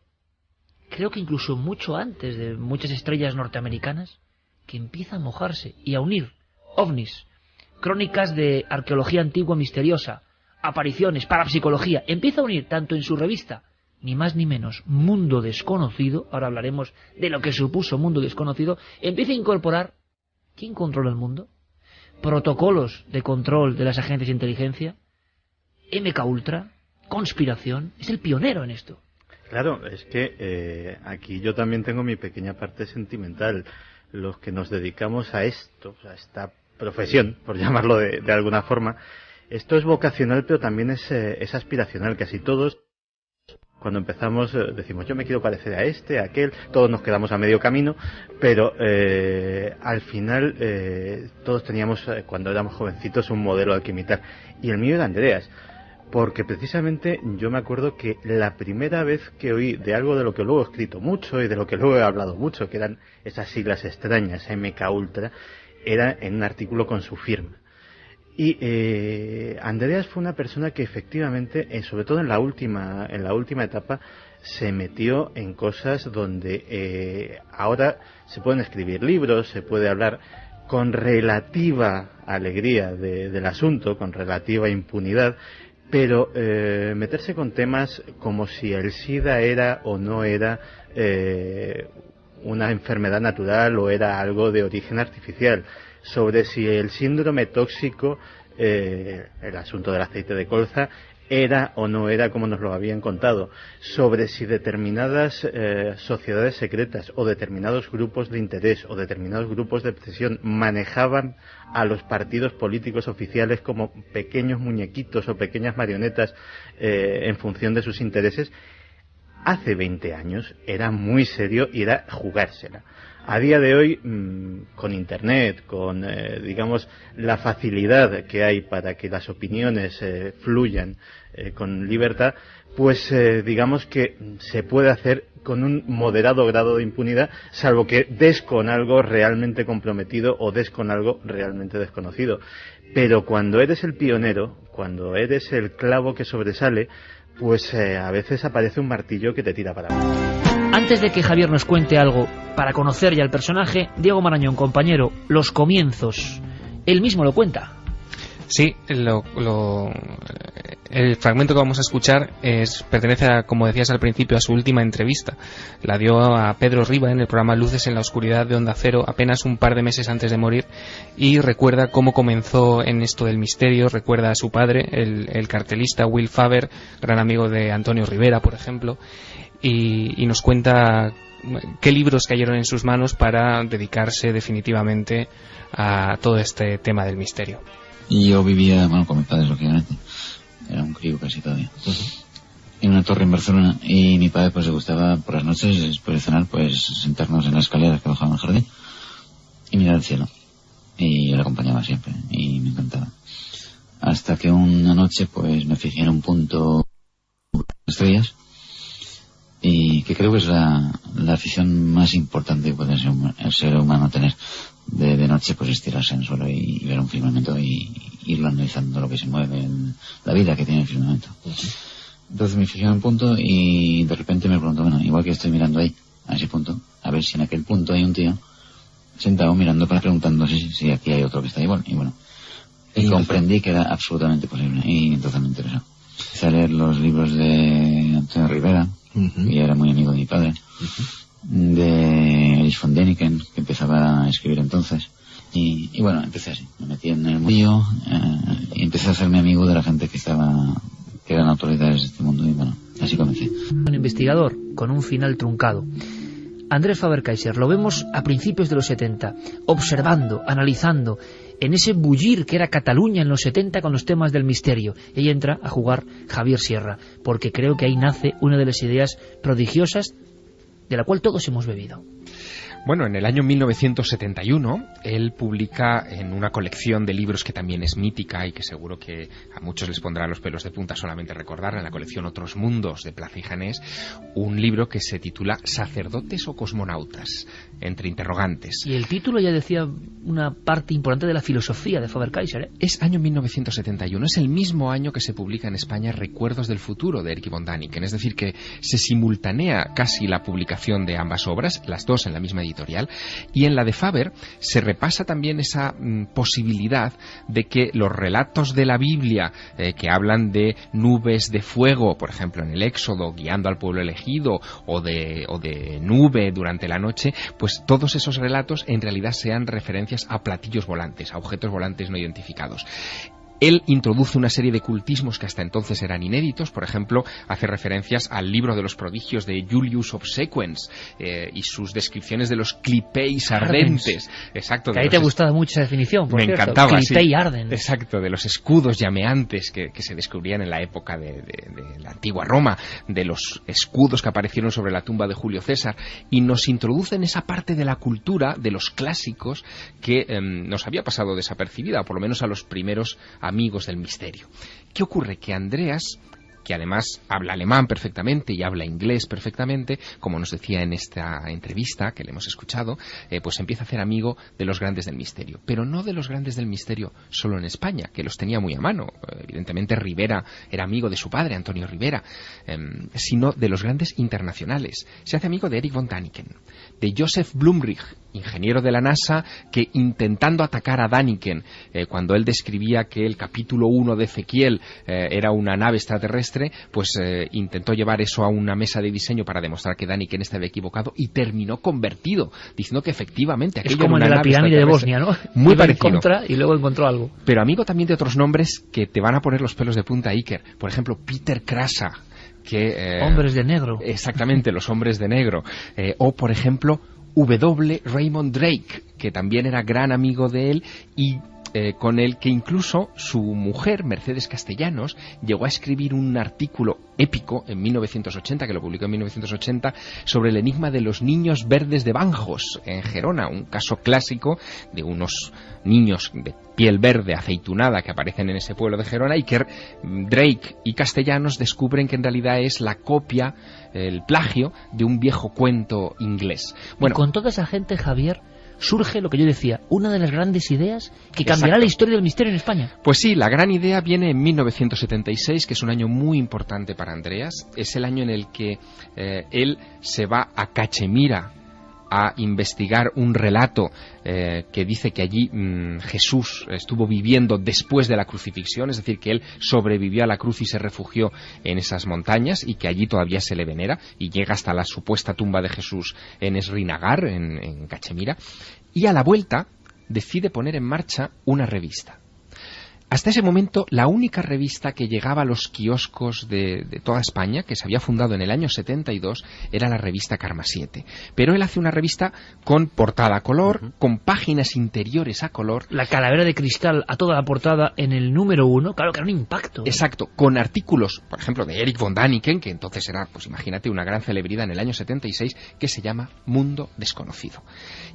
A: creo que incluso mucho antes de muchas estrellas norteamericanas, que empieza a mojarse y a unir ovnis, crónicas de arqueología antigua misteriosa, apariciones, parapsicología, empieza a unir tanto en su revista, ni más ni menos, Mundo Desconocido, ahora hablaremos de lo que supuso Mundo Desconocido, empieza a incorporar, ¿quién controla el mundo? Protocolos de control de las agencias de inteligencia, MK Ultra, conspiración, es el pionero en esto.
D: Claro, es que aquí yo también tengo mi pequeña parte sentimental. Los que nos dedicamos a esto, a esta profesión, por llamarlo de alguna forma, esto es vocacional, pero también es aspiracional. Casi todos, cuando empezamos, decimos, yo me quiero parecer a este, a aquel, todos nos quedamos a medio camino, pero al final todos teníamos, cuando éramos jovencitos, un modelo al que imitar. Y el mío era Andreas, porque precisamente yo me acuerdo que la primera vez que oí de algo de lo que luego he escrito mucho y de lo que luego he hablado mucho, que eran esas siglas extrañas, MK Ultra, era en un artículo con su firma. Y Andreas fue una persona que efectivamente, sobre todo en la última etapa, se metió en cosas donde ahora se pueden escribir libros, se puede hablar con relativa alegría del asunto, con relativa impunidad, pero meterse con temas como si el SIDA era o no era una enfermedad natural o era algo de origen artificial, sobre si el síndrome tóxico, el asunto del aceite de colza, era o no era como nos lo habían contado, sobre si determinadas sociedades secretas o determinados grupos de interés o determinados grupos de presión manejaban a los partidos políticos oficiales como pequeños muñequitos o pequeñas marionetas en función de sus intereses. Hace 20 años era muy serio y era jugársela. A día de hoy, con Internet, con, digamos, la facilidad que hay para que las opiniones fluyan con libertad, pues digamos que se puede hacer con un moderado grado de impunidad, salvo que des con algo realmente comprometido o des con algo realmente desconocido. Pero cuando eres el pionero, cuando eres el clavo que sobresale, pues a veces aparece un martillo que te tira para abajo.
A: Antes de que Javier nos cuente algo, para conocer ya el personaje, Diego Marañón, compañero, los comienzos, él mismo lo cuenta.
I: Sí, el fragmento que vamos a escuchar pertenece, como decías al principio, a su última entrevista. La dio a Pedro Riba en el programa Luces en la Oscuridad de Onda Cero apenas un par de meses antes de morir, y recuerda cómo comenzó en esto del misterio. Recuerda a su padre, el cartelista Will Faber, gran amigo de Antonio Rivera, por ejemplo, y nos cuenta qué libros cayeron en sus manos para dedicarse definitivamente a todo este tema del misterio.
N: Y yo vivía, bueno, con mi padre, lógicamente. Era un crío casi todavía. En una torre en Barcelona. Y mi padre, pues, le gustaba por las noches, después de cenar, pues, sentarnos en las escaleras que bajaban al jardín y mirar el cielo. Y yo le acompañaba siempre. Y me encantaba. Hasta que una noche, pues, me fijé en un punto de estrellas. Y que creo que es la afición más importante que puede el ser humano tener. De noche, pues estirarse en el suelo y ver un firmamento y irlo analizando lo que se mueve, la vida que tiene el firmamento. Entonces me fijé en un punto y de repente me pregunto, bueno, igual que estoy mirando ahí, a ese punto, a ver si en aquel punto hay un tío sentado mirando para preguntando si aquí hay otro que está igual. Y bueno, y comprendí que era absolutamente posible y entonces me interesó. Empecé a leer los libros de Antonio Rivera, que era muy amigo de mi padre, de Erich von Däniken, que empezaba a escribir entonces, y bueno, empecé así, me metí en el mundillo y empecé a hacerme amigo de la gente que eran autoridades de este mundo, y bueno, así comencé.
A: Un investigador con un final truncado. Andrés Faber-Kaiser lo vemos a principios de los 70, observando, analizando, en ese bullir que era Cataluña en los 70 con los temas del misterio. Y ahí entra a jugar Javier Sierra, porque creo que ahí nace una de las ideas prodigiosas de la cual todos hemos bebido.
C: Bueno, en el año 1971 él publica en una colección de libros que también es mítica y que seguro que a muchos les pondrá los pelos de punta solamente recordarla, en la colección Otros Mundos de Plaza y Janés, un libro que se titula ¿Sacerdotes o cosmonautas? Entre interrogantes.
A: Y el título ya decía una parte importante de la filosofía de Faber-Kaiser, ¿eh?
C: Es año 1971, es el mismo año que se publica en España Recuerdos del Futuro de Erich von Däniken, es decir que se simultanea casi la publicación de ambas obras, las dos en la misma editorial, y en la de Faber se repasa también esa posibilidad de que los relatos de la Biblia que hablan de nubes de fuego, por ejemplo en el Éxodo, guiando al pueblo elegido, o de nube durante la noche, pues todos esos relatos en realidad sean referencias a platillos volantes, a objetos volantes no identificados. Él introduce una serie de cultismos que hasta entonces eran inéditos. Por ejemplo, hace referencias al libro de los prodigios de Julius Obsequens y sus descripciones de los clipeis ardentes. Exacto.
A: Que ahí te ha gustado mucho esa definición, por
C: Me
A: cierto.
C: encantaba.
A: Clipei ardens.
C: Exacto, de los escudos llameantes que se descubrían en la época de la antigua Roma, de los escudos que aparecieron sobre la tumba de Julio César, y nos introduce en esa parte de la cultura, de los clásicos, que nos había pasado desapercibida, o por lo menos a los primeros amigos del misterio. ¿Qué ocurre? Que Andreas, que además habla alemán perfectamente y habla inglés perfectamente, como nos decía en esta entrevista que le hemos escuchado, pues empieza a hacer amigo de los grandes del misterio. Pero no de los grandes del misterio solo en España, que los tenía muy a mano. Evidentemente Rivera era amigo de su padre, Antonio Rivera, sino de los grandes internacionales. Se hace amigo de Erich von Däniken. de Joseph Blumrich, ingeniero de la NASA, que intentando atacar a Däniken, cuando él describía que el capítulo 1 de Ezequiel era una nave extraterrestre, pues intentó llevar eso a una mesa de diseño para demostrar que Däniken estaba equivocado y terminó convertido, diciendo que efectivamente aquello
A: es como
C: era una
A: en la pirámide de Bosnia, ¿no?
C: Muy
A: Iba
C: parecido.
A: En contra y luego encontró algo.
C: Pero amigo también de otros nombres que te van a poner los pelos de punta, Iker. Por ejemplo, Peter Krasa.
A: Hombres de negro.
C: Exactamente, los hombres de negro. O, por ejemplo, W. Raymond Drake, que también era gran amigo de él y con el que incluso su mujer, Mercedes Castellanos, llegó a escribir un artículo épico en 1980, que lo publicó en 1980, sobre el enigma de los niños verdes de Banjos, en Gerona, un caso clásico de unos niños de piel verde aceitunada que aparecen en ese pueblo de Gerona y que Drake y Castellanos descubren que en realidad es la copia, el plagio de un viejo cuento inglés.
A: Bueno, y con toda esa gente, Javier, surge lo que yo decía, una de las grandes ideas que cambiará la historia del misterio en España.
C: Pues sí, la gran idea viene en 1976, que es un año muy importante para Andreas. Es el año en el que él se va a Cachemira a investigar un relato que dice que allí Jesús estuvo viviendo después de la crucifixión, es decir, que él sobrevivió a la cruz y se refugió en esas montañas y que allí todavía se le venera y llega hasta la supuesta tumba de Jesús en Srinagar, en Cachemira, y a la vuelta decide poner en marcha una revista. Hasta ese momento, la única revista que llegaba a los kioscos de toda España, que se había fundado en el año 72, era la revista Karma 7. Pero él hace una revista con portada a color, con páginas interiores a color.
A: La calavera de cristal a toda la portada en el número 1, claro que era un impacto.
C: Exacto, con artículos, por ejemplo, de Erich von Däniken, que entonces era, pues imagínate, una gran celebridad en el año 76, que se llama Mundo Desconocido.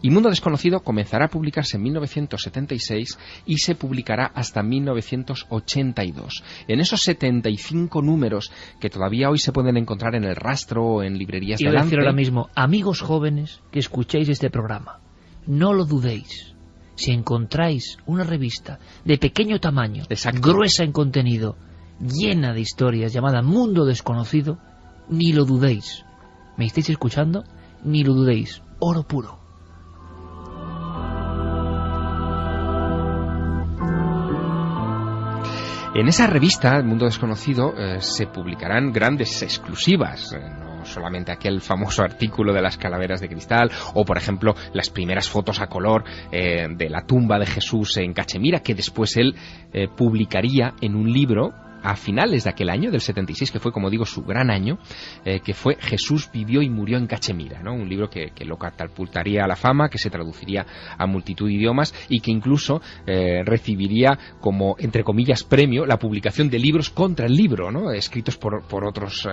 C: Y Mundo Desconocido comenzará a publicarse en 1976 y se publicará hasta 1982. En esos 75 números que todavía hoy se pueden encontrar en El Rastro o en librerías de
A: Quiero decir
C: Lance.
A: ahora mismo, amigos jóvenes que escuchéis este programa, no lo dudéis. Si encontráis una revista de pequeño tamaño, gruesa en contenido, llena de historias, llamada Mundo Desconocido, ni lo dudéis. ¿Me estáis escuchando? Ni lo dudéis. Oro puro.
C: En esa revista, El Mundo Desconocido, se publicarán grandes exclusivas, no solamente aquel famoso artículo de las calaveras de cristal, o por ejemplo las primeras fotos a color de la tumba de Jesús en Cachemira, que después él publicaría en un libro a finales de aquel año, del 76, que fue, como digo, su gran año, que fue Jesús vivió y murió en Cachemira, ¿no? Un libro que lo catapultaría a la fama, que se traduciría a multitud de idiomas y que incluso recibiría como, entre comillas, premio la publicación de libros contra el libro, ¿no? Escritos por otros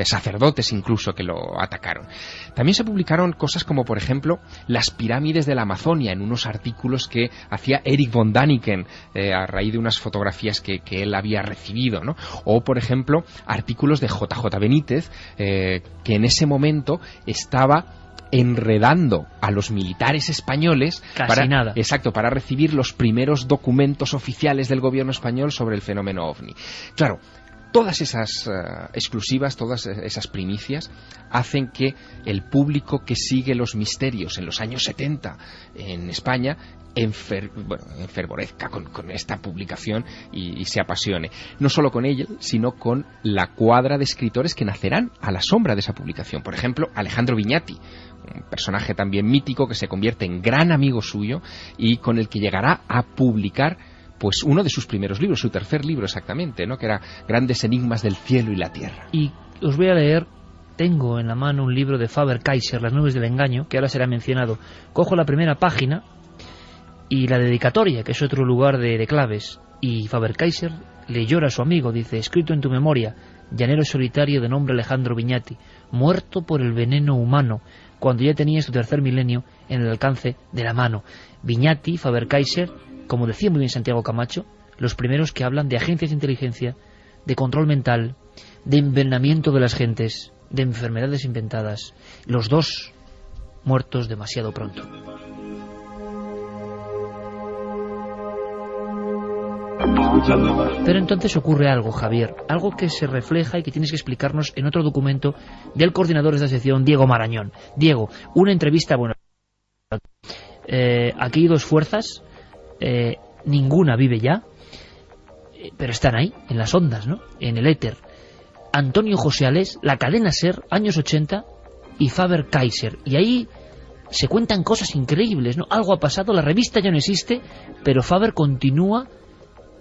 C: sacerdotes incluso que lo atacaron. También se publicaron cosas como, por ejemplo, las pirámides de la Amazonia, en unos artículos que hacía Erich von Däniken a raíz de unas fotografías que él había recibido, ¿no? O, por ejemplo, artículos de JJ Benítez, que en ese momento estaba enredando a los militares españoles para recibir los primeros documentos oficiales del gobierno español sobre el fenómeno OVNI. Claro, todas esas exclusivas, todas esas primicias hacen que el público que sigue los misterios en los años 70 en España enfervorezca con esta publicación y se apasione. No solo con ella, sino con la cuadra de escritores que nacerán a la sombra de esa publicación. Por ejemplo, Alejandro Viñati, un personaje también mítico que se convierte en gran amigo suyo y con el que llegará a publicar pues uno de sus primeros libros, su tercer libro exactamente, ¿no? Que era Grandes enigmas del cielo y la tierra.
A: Y os voy a leer, tengo en la mano un libro de Faber-Kaiser, Las nubes del engaño, que ahora será mencionado. Cojo la primera página y la dedicatoria, que es otro lugar de claves, y Faber-Kaiser le llora a su amigo, dice: escrito en tu memoria, llanero solitario de nombre Alejandro Viñati, muerto por el veneno humano, cuando ya tenías tu tercer milenio en el alcance de la mano. Viñati, Faber-Kaiser, como decía muy bien Santiago Camacho, los primeros que hablan de agencias de inteligencia, de control mental, de envenenamiento de las gentes, de enfermedades inventadas, los dos muertos demasiado pronto.
G: escuchando más.
A: Pero entonces ocurre algo, Javier, algo que se refleja y que tienes que explicarnos en otro documento del coordinador de esta sección, Diego Marañón. Diego, una entrevista, bueno, aquí hay dos fuerzas, ninguna vive ya, pero están ahí, en las ondas, ¿no? En el éter. Antonio José Alés, la cadena SER, años 80, y Faber-Kaiser. Y ahí se cuentan cosas increíbles, ¿no? Algo ha pasado, la revista ya no existe, pero Faber continúa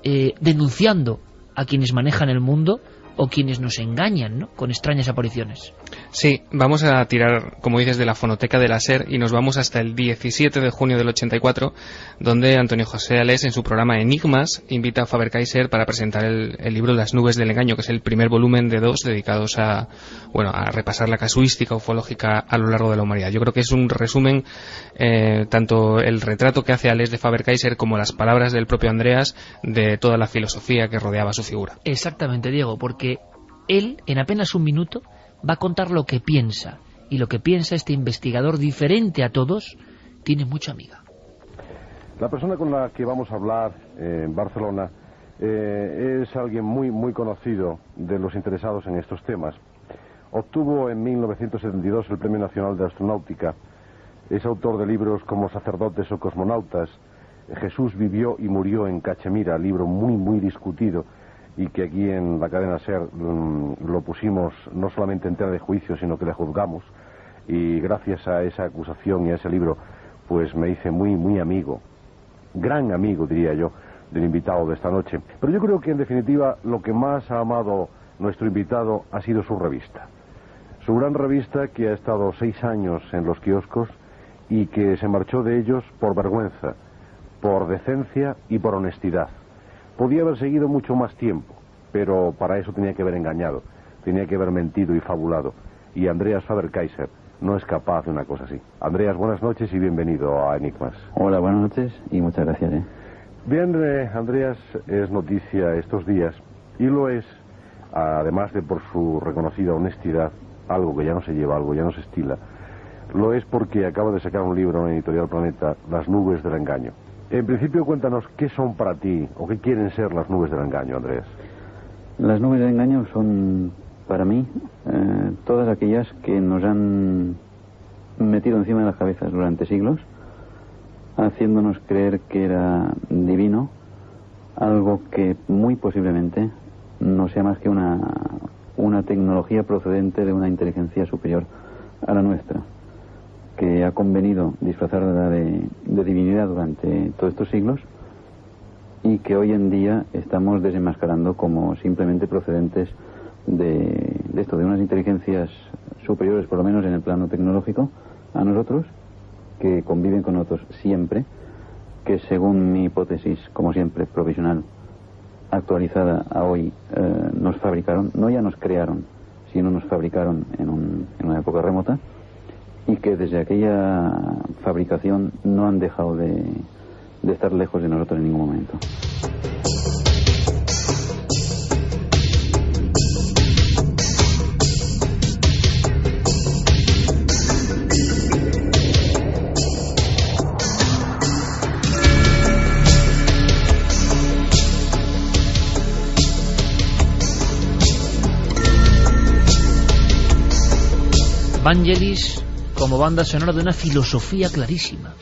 A: denunciando a quienes manejan el mundo o quienes nos engañan, ¿no?, con extrañas apariciones.
I: Sí, vamos a tirar, como dices, de la fonoteca de la SER y nos vamos hasta el 17 de junio del 84, donde Antonio José Alés, en su programa Enigmas, invita a Faber-Kaiser para presentar el libro Las nubes del engaño, que es el primer volumen de 2 dedicados a repasar la casuística ufológica a lo largo de la humanidad. Yo creo que es un resumen, tanto el retrato que hace Alés de Faber-Kaiser como las palabras del propio Andreas, de toda la filosofía que rodeaba su figura.
A: Exactamente, Diego, porque él, en apenas un minuto, va a contar lo que piensa, y lo que piensa este investigador, diferente a todos, tiene mucha amiga.
O: La persona con la que vamos a hablar en Barcelona es alguien muy conocido de los interesados en estos temas. Obtuvo en 1972 el Premio Nacional de Astronáutica. Es autor de libros como Sacerdotes o Cosmonautas, Jesús vivió y murió en Cachemira, libro muy discutido, y que aquí en la cadena SER lo pusimos no solamente en tela de juicio, sino que le juzgamos, y gracias a esa acusación y a ese libro pues me hice muy amigo, gran amigo diría yo, del invitado de esta noche. Pero yo creo que en definitiva lo que más ha amado nuestro invitado ha sido su revista, su gran revista, que ha estado 6 años en los kioscos y que se marchó de ellos por vergüenza, por decencia y por honestidad. Podía haber seguido mucho más tiempo, pero para eso tenía que haber engañado, tenía que haber mentido y fabulado. Y Andreas Faber-Kaiser no es capaz de una cosa así. Andreas, buenas noches y bienvenido a Enigmas.
P: Hola, buenas noches y muchas gracias.
O: Bien, Andreas es noticia estos días, y lo es, además de por su reconocida honestidad, algo que ya no se lleva, algo ya no se estila, lo es porque acaba de sacar un libro en Editorial Planeta, Las nubes del engaño. En principio, cuéntanos qué son para ti o qué quieren ser las nubes del engaño, Andrés.
P: Las nubes del engaño son, para mí, todas aquellas que nos han metido encima de las cabezas durante siglos, haciéndonos creer que era divino, algo que muy posiblemente no sea más que una tecnología procedente de una inteligencia superior a la nuestra, que ha convenido disfrazarla de divinidad durante todos estos siglos y que hoy en día estamos desenmascarando como simplemente procedentes de unas inteligencias superiores, por lo menos en el plano tecnológico, a nosotros, que conviven con nosotros siempre, que según mi hipótesis, como siempre, provisional, actualizada a hoy, nos fabricaron, no ya nos crearon, sino nos fabricaron en una época remota, y que desde aquella fabricación no han dejado de estar lejos de nosotros en ningún momento.
A: Vangelis como banda sonora de una filosofía clarísima.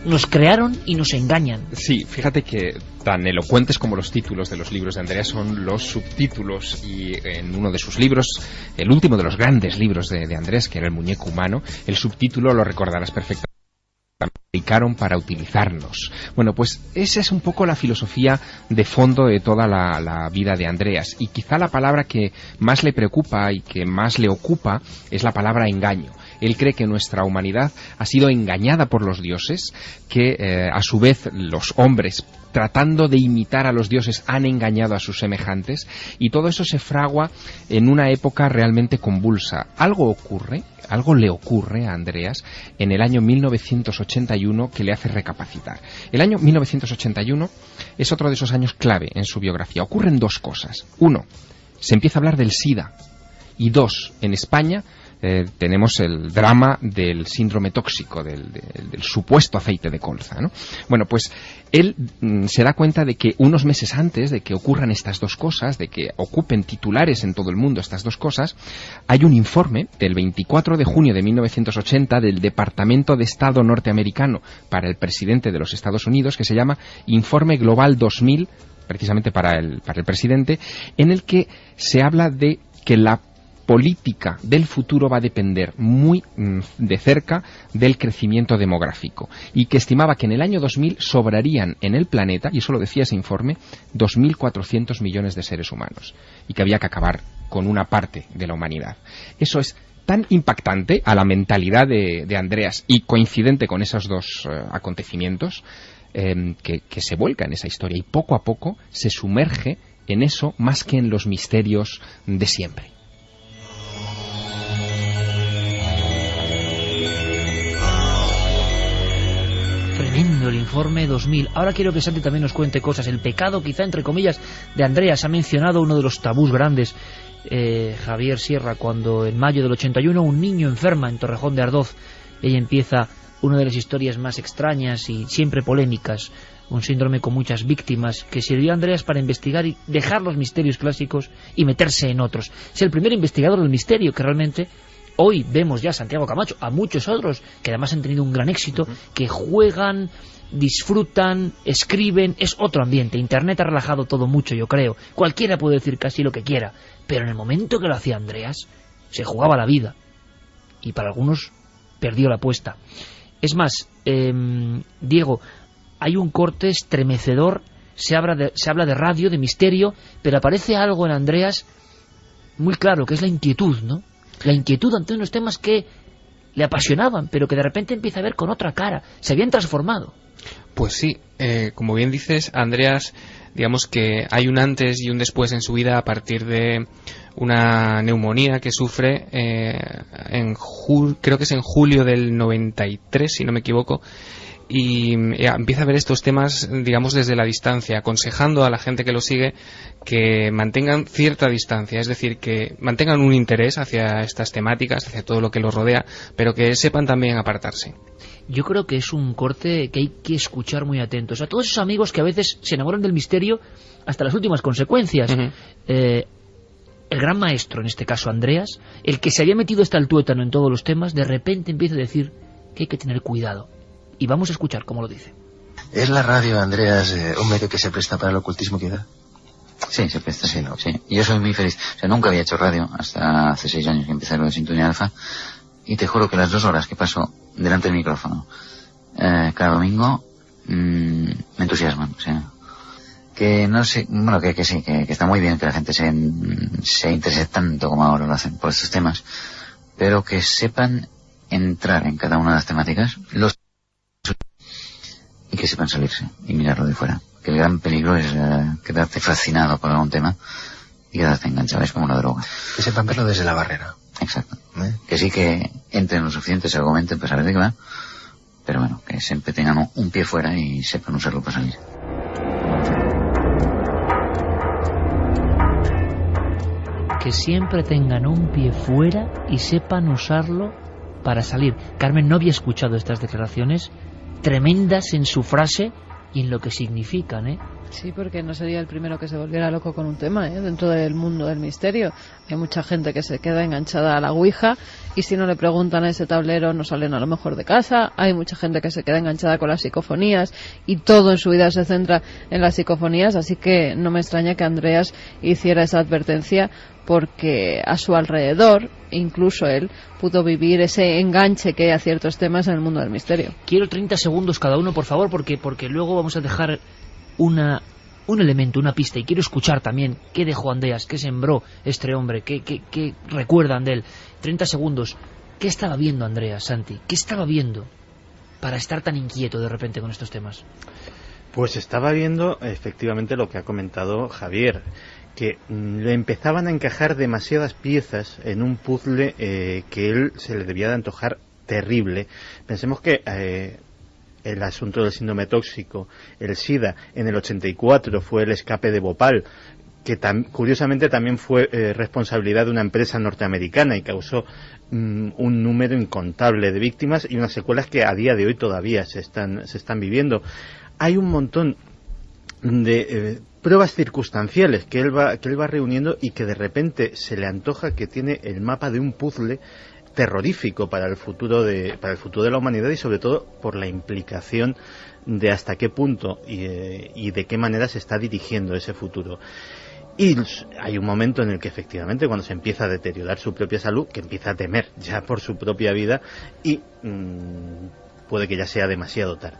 A: Nos crearon y nos engañan.
C: Sí, fíjate que tan elocuentes como los títulos de los libros de Andreas son los subtítulos, y en uno de sus libros, el último de los grandes libros de Andreas, que era El muñeco humano, el subtítulo lo recordarás perfectamente: fabricaron para utilizarnos. Bueno, pues esa es un poco la filosofía de fondo de toda la vida de Andreas, y quizá la palabra que más le preocupa y que más le ocupa es la palabra engaño. Él cree que nuestra humanidad ha sido engañada por los dioses, que a su vez los hombres, tratando de imitar a los dioses, han engañado a sus semejantes, y todo eso se fragua en una época realmente convulsa. Algo le ocurre a Andreas en el año 1981 que le hace recapacitar. El año 1981 es otro de esos años clave en su biografía. Ocurren dos cosas. Uno, se empieza a hablar del SIDA. Y dos, en España tenemos el drama del síndrome tóxico, del supuesto aceite de colza, ¿no? Bueno, pues él se da cuenta de que unos meses antes de que ocurran estas dos cosas, de que ocupen titulares en todo el mundo estas dos cosas, hay un informe del 24 de junio de 1980 del Departamento de Estado norteamericano para el presidente de los Estados Unidos, que se llama Informe Global 2000, precisamente para el presidente, en el que se habla de que la política del futuro va a depender muy de cerca del crecimiento demográfico, y que estimaba que en el año 2000 sobrarían en el planeta, y eso lo decía ese informe, 2.400 millones de seres humanos, y que había que acabar con una parte de la humanidad. Eso es tan impactante a la mentalidad de Andreas y coincidente con esos dos acontecimientos, que se vuelca en esa historia y poco a poco se sumerge en eso más que en los misterios de siempre.
A: Tremendo el informe 2000. Ahora quiero que Santi también nos cuente cosas. El pecado, quizá entre comillas, de Andreas. Ha mencionado uno de los tabús grandes, Javier Sierra, cuando en mayo del 81 un niño enferma en Torrejón de Ardoz. Ella empieza una de las historias más extrañas y siempre polémicas, un síndrome con muchas víctimas, que sirvió a Andreas para investigar y dejar los misterios clásicos y meterse en otros. Es el primer investigador del misterio que realmente... Hoy vemos ya a Santiago Camacho, a muchos otros, que además han tenido un gran éxito, que juegan, disfrutan, escriben, es otro ambiente. Internet ha relajado todo mucho, yo creo. Cualquiera puede decir casi lo que quiera, pero en el momento que lo hacía Andreas, se jugaba la vida. Y para algunos, perdió la apuesta. Es más, Diego, hay un corte estremecedor, se habla de radio, de misterio, pero aparece algo en Andreas muy claro, que es la inquietud, ¿no? La inquietud ante unos temas que le apasionaban, pero que de repente empieza a ver con otra cara. Se habían transformado.
I: Pues sí, como bien dices, Andreas, digamos que hay un antes y un después en su vida a partir de una neumonía que sufre creo que es en julio del 93, si no me equivoco, y empieza a ver estos temas, digamos, desde la distancia, aconsejando a la gente que lo sigue que mantengan cierta distancia, es decir, que mantengan un interés hacia estas temáticas, hacia todo lo que los rodea, pero que sepan también apartarse.
A: Yo creo que es un corte que hay que escuchar muy atentos. A todos esos amigos que a veces se enamoran del misterio hasta las últimas consecuencias. El gran maestro, en este caso Andreas, el que se había metido hasta el tuétano en todos los temas, de repente empieza a decir que hay que tener cuidado. Y vamos a escuchar cómo lo dice.
Q: ¿Es la radio, Andreas, un medio que se presta para el ocultismo, quizá?
N: Sí, se presta, sí, ¿no? Sí. Y yo soy muy feliz. O sea, nunca había hecho radio, hasta hace 6 años que empecé lo de Sintonía Alfa, y te juro que las 2 horas que paso delante del micrófono cada domingo me entusiasman. O sea, que no sé, bueno, que sí, que está muy bien que la gente se interese tanto como ahora lo hacen por estos temas, pero que sepan entrar en cada una de las temáticas, y que sepan salirse y mirarlo de fuera. Que el gran peligro es quedarte fascinado por algún tema y quedarte enganchado, es como una droga.
Q: Que sepan verlo desde la barrera.
N: Exacto. Que sí que entren lo suficiente, se argumenten para saber de qué va, pero bueno, que siempre tengan un pie fuera y sepan usarlo para salir.
A: Que siempre tengan un pie fuera y sepan usarlo para salir. Carmen no había escuchado estas declaraciones tremendas en su frase y en lo que significan, ¿eh?
B: Sí, porque no sería el primero que se volviera loco con un tema, dentro del mundo del misterio. Hay mucha gente que se queda enganchada a la ouija y si no le preguntan a ese tablero no salen a lo mejor de casa. Hay mucha gente que se queda enganchada con las psicofonías y todo en su vida se centra en las psicofonías, así que no me extraña que Andreas hiciera esa advertencia, porque a su alrededor, incluso él, pudo vivir ese enganche que hay a ciertos temas en el mundo del misterio.
A: Quiero 30 segundos cada uno, por favor, porque luego vamos a dejar un elemento, una pista, y quiero escuchar también qué dejó Andreas, qué sembró este hombre, qué recuerdan de él. 30 segundos. ¿Qué estaba viendo Andreas, Santi? ¿Qué estaba viendo para estar tan inquieto de repente con estos temas?
D: Pues estaba viendo efectivamente lo que ha comentado Javier, que le empezaban a encajar demasiadas piezas en un puzzle que él se le debía de antojar terrible. Pensemos que el asunto del síndrome tóxico, el SIDA, en el 84 fue el escape de Bhopal, que curiosamente también fue responsabilidad de una empresa norteamericana y causó un número incontable de víctimas y unas secuelas que a día de hoy todavía se están viviendo. Hay un montón de pruebas circunstanciales que él va reuniendo y que de repente se le antoja que tiene el mapa de un puzzle terrorífico para el futuro de la humanidad y sobre todo por la implicación de hasta qué punto y de qué manera se está dirigiendo ese futuro. Y hay un momento en el que efectivamente cuando se empieza a deteriorar su propia salud, que empieza a temer ya por su propia vida y puede que ya sea demasiado tarde.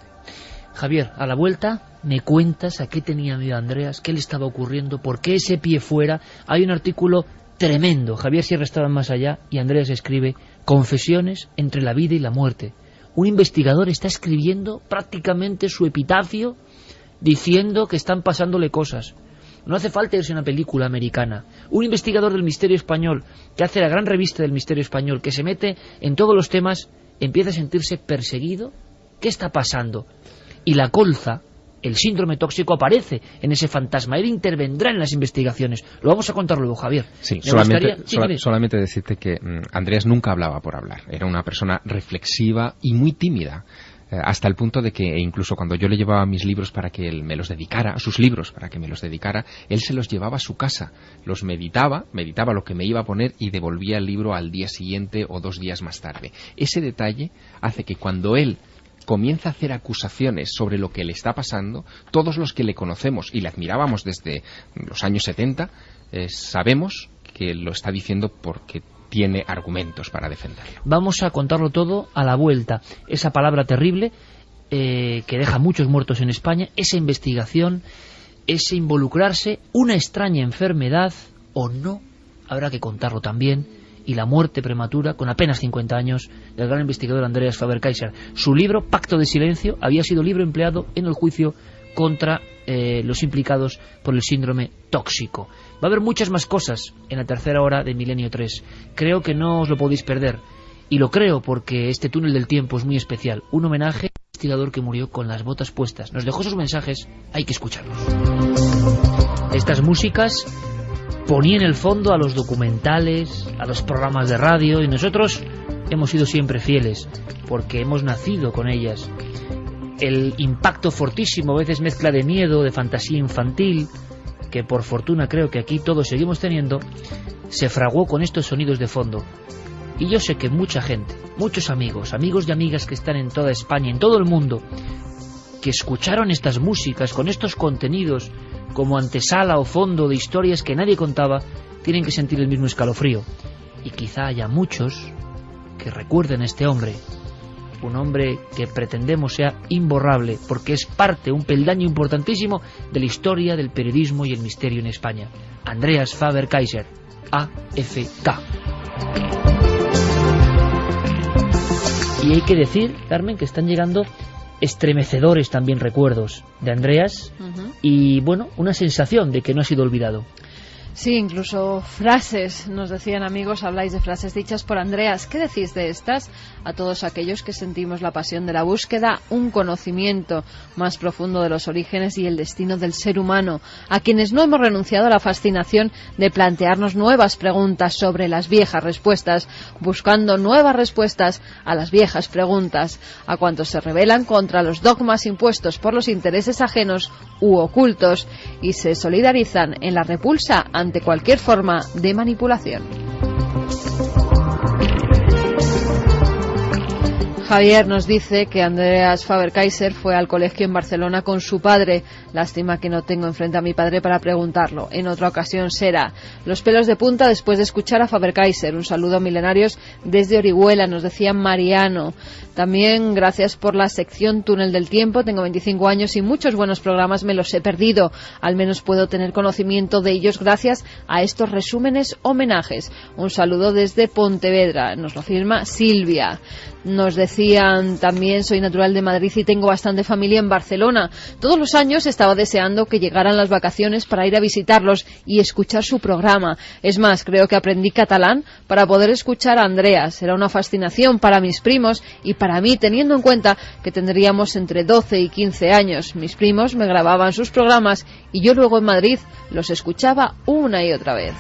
A: Javier, a la vuelta me cuentas a qué tenía miedo Andreas, qué le estaba ocurriendo, por qué ese pie fuera. Hay un artículo tremendo, Javier Sierra estaba más allá y Andreas escribe confesiones entre la vida y la muerte. Un investigador está escribiendo prácticamente su epitafio diciendo que están pasándole cosas. No hace falta irse a una película americana. Un investigador del misterio español que hace la gran revista del misterio español, que se mete en todos los temas, empieza a sentirse perseguido. ¿Qué está pasando? Y la colza, el síndrome tóxico, aparece en ese fantasma. Él intervendrá en las investigaciones. Lo vamos a contar luego, Javier.
C: Sí, solamente decirte que Andreas nunca hablaba por hablar. Era una persona reflexiva y muy tímida. Hasta el punto de que incluso cuando yo le llevaba mis libros para que él me los dedicara, sus libros para que me los dedicara, él se los llevaba a su casa, los meditaba lo que me iba a poner y devolvía el libro al día siguiente o 2 días más tarde. Ese detalle hace que cuando él comienza a hacer acusaciones sobre lo que le está pasando, todos los que le conocemos y le admirábamos desde los años 70, sabemos que lo está diciendo porque tiene argumentos para defenderlo.
A: Vamos a contarlo todo a la vuelta. Esa palabra terrible que deja muchos muertos en España, esa investigación, ese involucrarse, una extraña enfermedad o no, habrá que contarlo también, y la muerte prematura, con apenas 50 años, del gran investigador Andreas Faber-Kaiser. Su libro, Pacto de Silencio, había sido libro empleado en el juicio contra los implicados por el síndrome tóxico. Va a haber muchas más cosas en la tercera hora de Milenio 3. Creo que no os lo podéis perder. Y lo creo porque este túnel del tiempo es muy especial. Un homenaje al investigador que murió con las botas puestas. Nos dejó sus mensajes, hay que escucharlos. Estas músicas ponían el fondo a los documentales, a los programas de radio, y nosotros hemos sido siempre fieles porque hemos nacido con ellas. El impacto fortísimo, a veces mezcla de miedo, de fantasía infantil, que por fortuna creo que aquí todos seguimos teniendo, se fraguó con estos sonidos de fondo. Y yo sé que mucha gente, muchos amigos y amigas que están en toda España, en todo el mundo, que escucharon estas músicas con estos contenidos como antesala o fondo de historias que nadie contaba, tienen que sentir el mismo escalofrío. Y quizá haya muchos que recuerden a este hombre, un hombre que pretendemos sea imborrable, porque es parte, un peldaño importantísimo de la historia del periodismo y el misterio en España. Andreas Faber-Kaiser, AFK. Y hay que decir, Carmen, que están llegando estremecedores también recuerdos de Andreas y, bueno, una sensación de que no ha sido olvidado.
B: Sí, incluso frases, nos decían amigos, habláis de frases dichas por Andreas. ¿Qué decís de estas? A todos aquellos que sentimos la pasión de la búsqueda, un conocimiento más profundo de los orígenes y el destino del ser humano, a quienes no hemos renunciado a la fascinación de plantearnos nuevas preguntas sobre las viejas respuestas, buscando nuevas respuestas a las viejas preguntas, a cuantos se rebelan contra los dogmas impuestos por los intereses ajenos u ocultos y se solidarizan en la repulsa ante cualquier forma de manipulación. Javier nos dice que Andreas Faber-Kaiser fue al colegio en Barcelona con su padre. Lástima que no tengo enfrente a mi padre para preguntarlo. En otra ocasión será. Los pelos de punta después de escuchar a Faber-Kaiser. Un saludo a Milenarios desde Orihuela, nos decía Mariano. También gracias por la sección Túnel del Tiempo. Tengo 25 años y muchos buenos programas me los he perdido. Al menos puedo tener conocimiento de ellos gracias a estos resúmenes homenajes. Un saludo desde Pontevedra. Nos lo firma Silvia. Nos decía decían también, soy natural de Madrid y tengo bastante familia en Barcelona. Todos los años estaba deseando que llegaran las vacaciones para ir a visitarlos y escuchar su programa. Es más, creo que aprendí catalán para poder escuchar a Andreas. Era una fascinación para mis primos y para mí, teniendo en cuenta que tendríamos entre 12 y 15 años. Mis primos me grababan sus programas y yo luego en Madrid los escuchaba una y otra vez.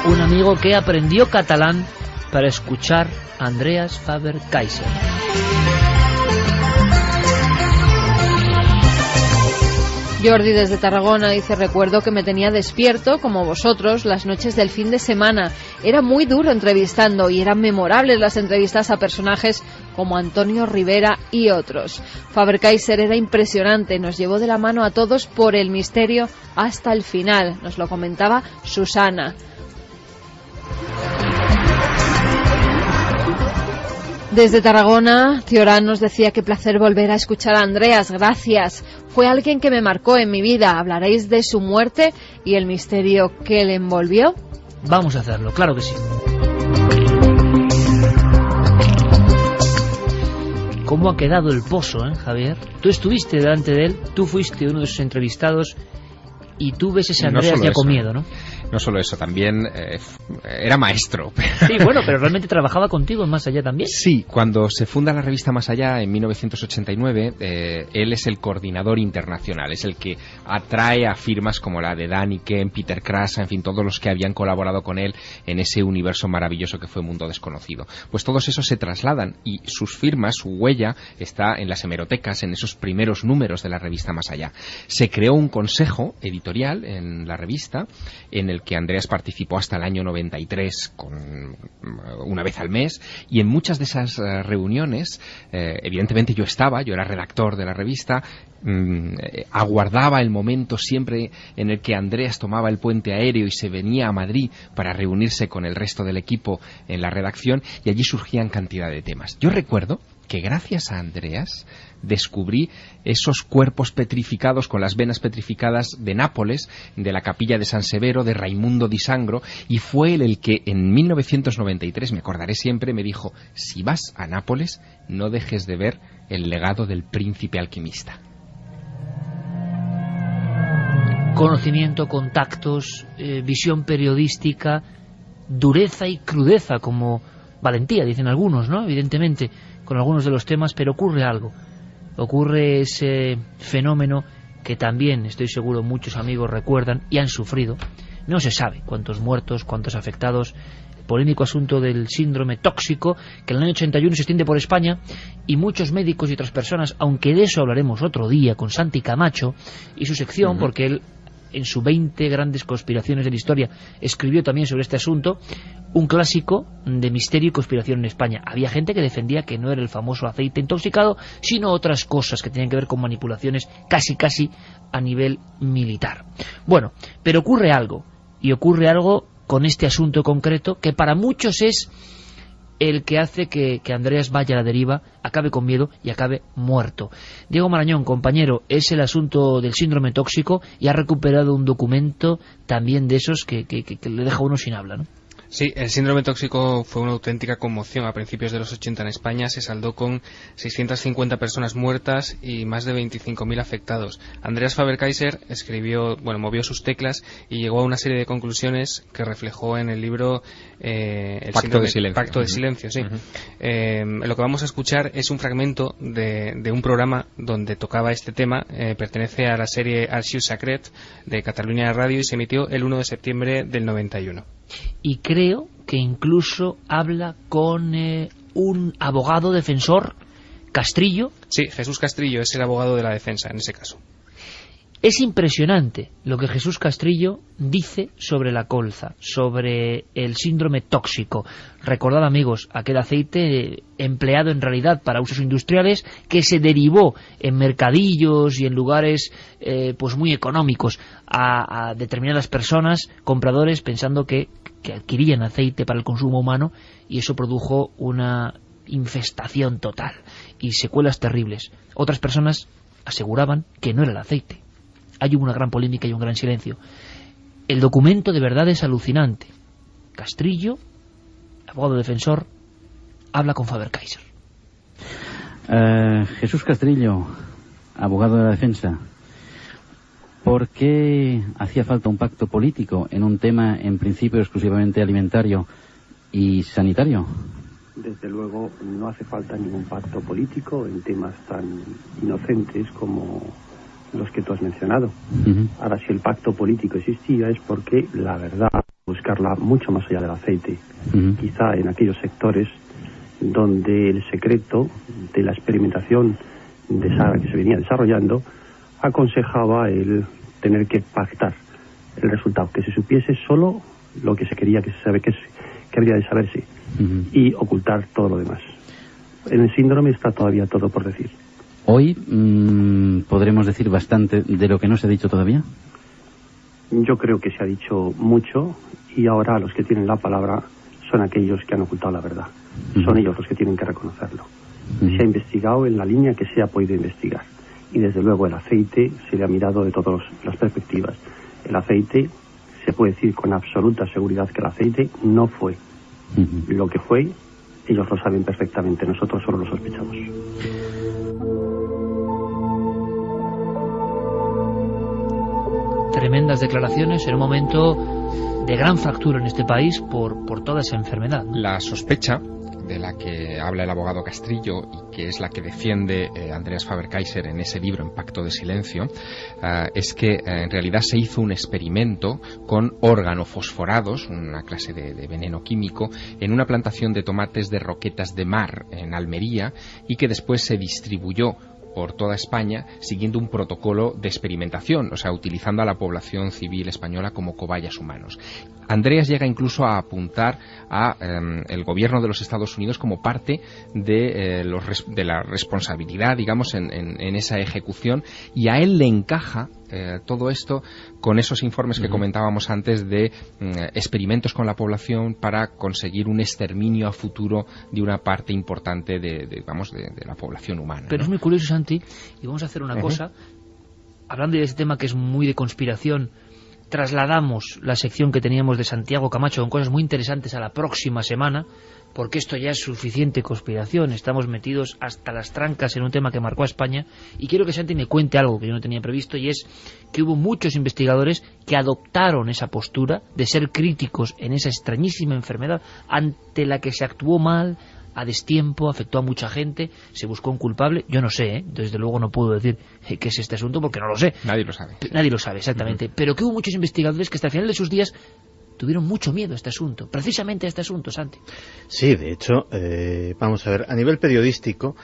A: Un amigo que aprendió catalán para escuchar a Andreas Faber-Kaiser.
B: Jordi desde Tarragona dice, recuerdo que me tenía despierto, como vosotros, las noches del fin de semana. Era muy duro entrevistando y eran memorables las entrevistas a personajes como Antonio Rivera y otros. Faber-Kaiser era impresionante, nos llevó de la mano a todos por el misterio hasta el final. Nos lo comentaba Susana. Desde Tarragona, Tiorán nos decía qué placer volver a escuchar a Andreas, gracias. Fue alguien que me marcó en mi vida. ¿Hablaréis de su muerte y el misterio que le envolvió?
A: Vamos a hacerlo, claro que sí. ¿Cómo ha quedado el pozo, Javier? Tú estuviste delante de él, tú fuiste uno de sus entrevistados y tú ves ese Andreas ya con miedo, ¿no?
C: No solo eso, también era maestro.
A: Sí, bueno, pero realmente trabajaba contigo en Más Allá también.
C: Sí, cuando se funda la revista Más Allá en 1989, él es el coordinador internacional, es el que atrae a firmas como la de Däniken, Peter Krasa, en fin, todos los que habían colaborado con él en ese universo maravilloso que fue Mundo Desconocido. Pues todos esos se trasladan y sus firmas, su huella, está en las hemerotecas, en esos primeros números de la revista Más Allá. Se creó un consejo editorial en la revista, en el que Andreas participó hasta el año 93 una vez al mes, y en muchas de esas reuniones, evidentemente yo era redactor de la revista, aguardaba el momento siempre en el que Andreas tomaba el puente aéreo y se venía a Madrid para reunirse con el resto del equipo en la redacción, y allí surgían cantidad de temas. Yo recuerdo que gracias a Andreas descubrí esos cuerpos petrificados con las venas petrificadas de Nápoles, de la capilla de San Severo, de Raimundo di Sangro, y fue él el que en 1993, me acordaré siempre, me dijo, si vas a Nápoles, no dejes de ver el legado del príncipe alquimista.
A: Conocimiento, contactos, visión periodística, dureza y crudeza, como valentía, dicen algunos, ¿no? Evidentemente, con algunos de los temas, pero ocurre algo. Ocurre ese fenómeno que también, estoy seguro, muchos amigos recuerdan y han sufrido. No se sabe cuántos muertos, cuántos afectados. El polémico asunto del síndrome tóxico, que en el año 81 se extiende por España, y muchos médicos y otras personas, aunque de eso hablaremos otro día con Santi Camacho y su sección, porque él, en sus 20 grandes conspiraciones de la historia, escribió también sobre este asunto, un clásico de misterio y conspiración en España. Había gente que defendía que no era el famoso aceite intoxicado, sino otras cosas que tenían que ver con manipulaciones casi a nivel militar. Bueno, pero ocurre algo, y ocurre algo con este asunto concreto, que para muchos es el que hace que Andreas vaya a la deriva, acabe con miedo y acabe muerto. Diego Marañón, compañero, es el asunto del síndrome tóxico y ha recuperado un documento también de esos que le deja a uno sin habla, ¿no?
I: Sí, el síndrome tóxico fue una auténtica conmoción. A principios de los 80 en España se saldó con 650 personas muertas y más de 25.000 afectados. Andreas Faber-Kaiser movió sus teclas y llegó a una serie de conclusiones que reflejó en el libro
C: Pacto de Silencio.
I: Pacto de Silencio, sí. Lo que vamos a escuchar es un fragmento de un programa donde tocaba este tema. Pertenece a la serie Arxiu Secret de Catalunya Radio y se emitió el 1 de septiembre del 91.
A: Y creo que incluso habla con un abogado defensor, Castrillo.
I: Sí, Jesús Castrillo es el abogado de la defensa en ese caso.
A: Es impresionante lo que Jesús Castrillo dice sobre la colza, sobre el síndrome tóxico. Recordad, amigos, aquel aceite empleado en realidad para usos industriales que se derivó en mercadillos y en lugares pues muy económicos a determinadas personas, compradores, pensando que adquirían aceite para el consumo humano, y eso produjo una infestación total y secuelas terribles. Otras personas aseguraban que no era el aceite. Hay una gran polémica y un gran silencio. El documento de verdad es alucinante. Castrillo abogado defensor, habla con Faber-Kaiser.
P: Jesús Castrillo, abogado de la defensa, ¿por qué hacía falta un pacto político en un tema en principio exclusivamente alimentario y sanitario?
R: Desde luego no hace falta ningún pacto político en temas tan inocentes como los que tú has mencionado. Ahora, si el pacto político existía es porque la verdad, buscarla mucho más allá del aceite, quizá en aquellos sectores donde el secreto de la experimentación que se venía desarrollando aconsejaba el tener que pactar el resultado, que se supiese solo lo que se quería que habría de saberse y ocultar todo lo demás. En el síndrome está todavía todo por decir.
P: Hoy podremos decir bastante de lo que no se ha dicho todavía.
R: Yo creo que se ha dicho mucho y ahora los que tienen la palabra son aquellos que han ocultado la verdad. Son ellos los que tienen que reconocerlo. Se ha investigado en la línea que se ha podido investigar y desde luego el aceite se le ha mirado de todas las perspectivas. El aceite, se puede decir con absoluta seguridad que el aceite no fue lo que fue. Ellos lo saben perfectamente, nosotros solo lo sospechamos.
A: Tremendas declaraciones en un momento de gran fractura en este país por toda esa enfermedad.
C: La sospecha de la que habla el abogado Castrillo y que es la que defiende Andreas Faber-Kaiser en ese libro, En Pacto de Silencio, es que en realidad se hizo un experimento con organofosforados, una clase de veneno químico, en una plantación de tomates de Roquetas de Mar en Almería y que después se distribuyó por toda España siguiendo un protocolo de experimentación, o sea, utilizando a la población civil española como cobayas humanos. Andreas llega incluso a apuntar a el gobierno de los Estados Unidos como parte de la responsabilidad, digamos, en esa ejecución, y a él le encaja todo esto con esos informes que comentábamos antes de experimentos con la población para conseguir un exterminio a futuro de una parte importante de la población humana.
A: Pero es muy curioso, Santi, y vamos a hacer una cosa, hablando de este tema que es muy de conspiración. Trasladamos la sección que teníamos de Santiago Camacho con cosas muy interesantes a la próxima semana, porque esto ya es suficiente conspiración. Estamos metidos hasta las trancas en un tema que marcó a España, y quiero que Santi me cuente algo que yo no tenía previsto, y es que hubo muchos investigadores que adoptaron esa postura de ser críticos en esa extrañísima enfermedad ante la que se actuó mal, a destiempo, afectó a mucha gente, se buscó un culpable. Yo no sé, desde luego no puedo decir qué es este asunto porque no lo sé.
C: Nadie lo sabe.
A: Nadie lo sabe, exactamente. Pero que hubo muchos investigadores que hasta el final de sus días tuvieron mucho miedo a este asunto, precisamente a este asunto, Santi.
D: Sí, de hecho, vamos a ver, a nivel periodístico,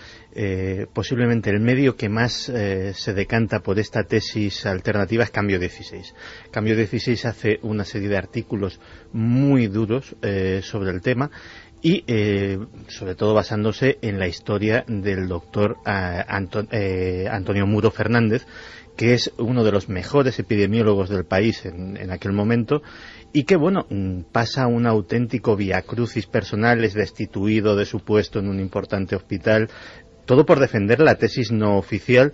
D: posiblemente el medio que más se decanta por esta tesis alternativa es Cambio 16. Cambio 16 hace una serie de artículos muy duros sobre el tema, y sobre todo basándose en la historia del doctor Antonio Muro Fernández, que es uno de los mejores epidemiólogos del país en aquel momento, y que, bueno, pasa un auténtico viacrucis personal, es destituido de su puesto en un importante hospital, todo por defender la tesis no oficial,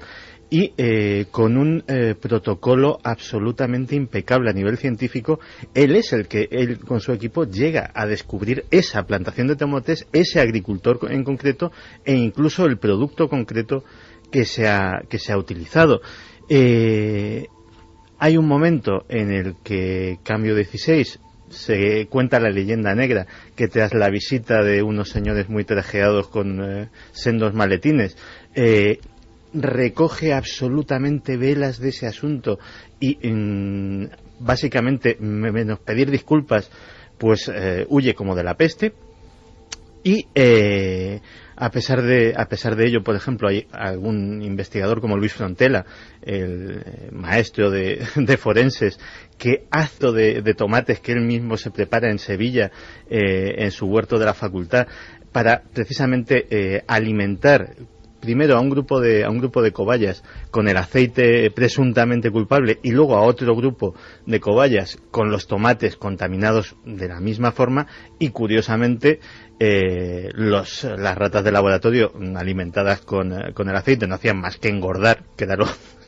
D: y con un protocolo absolutamente impecable a nivel científico. Él es el que, él con su equipo, llega a descubrir esa plantación de tomates, ese agricultor en concreto, e incluso el producto concreto que se ha utilizado. Hay un momento en el que Cambio 16 se cuenta la leyenda negra que tras la visita de unos señores muy trajeados con sendos maletines, recoge absolutamente velas de ese asunto y básicamente, menos pedir disculpas, pues huye como de la peste. Y a pesar de ello, por ejemplo, hay algún investigador como Luis Frontela, el maestro de forenses, que hace de tomates que él mismo se prepara en Sevilla, en su huerto de la facultad, para precisamente alimentar primero a un grupo de cobayas con el aceite presuntamente culpable, y luego a otro grupo de cobayas con los tomates contaminados de la misma forma, y curiosamente las ratas de laboratorio alimentadas con el aceite no hacían más que engordar, que era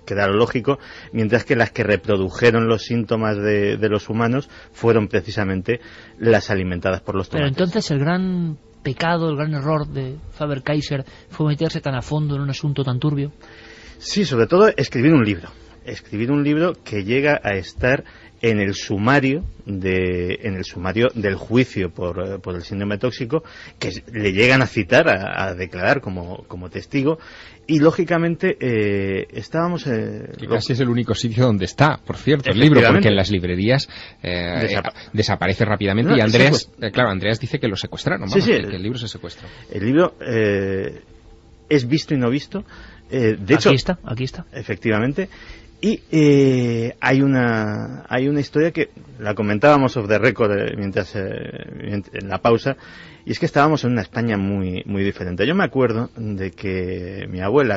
D: que era lo lógico, mientras que las que reprodujeron los síntomas de los humanos fueron precisamente las alimentadas por los tomates.
A: Pero entonces el gran pecado, el gran error de Faber-Kaiser fue meterse tan a fondo en un asunto tan turbio.
D: Sí, sobre todo escribir un libro que llega a estar en el sumario del juicio por el síndrome tóxico, que le llegan a citar, a declarar como testigo, y lógicamente estábamos...
C: que casi es el único sitio donde está, por cierto, el libro, porque en las librerías desaparece rápidamente, y Andreas dice que lo secuestraron, que el libro se secuestra.
D: El libro es visto y no visto. De hecho,
A: aquí está.
D: Efectivamente. Y hay una historia que la comentábamos off the record mientras en la pausa, y es que estábamos en una España muy, muy diferente. Yo me acuerdo de que mi abuela,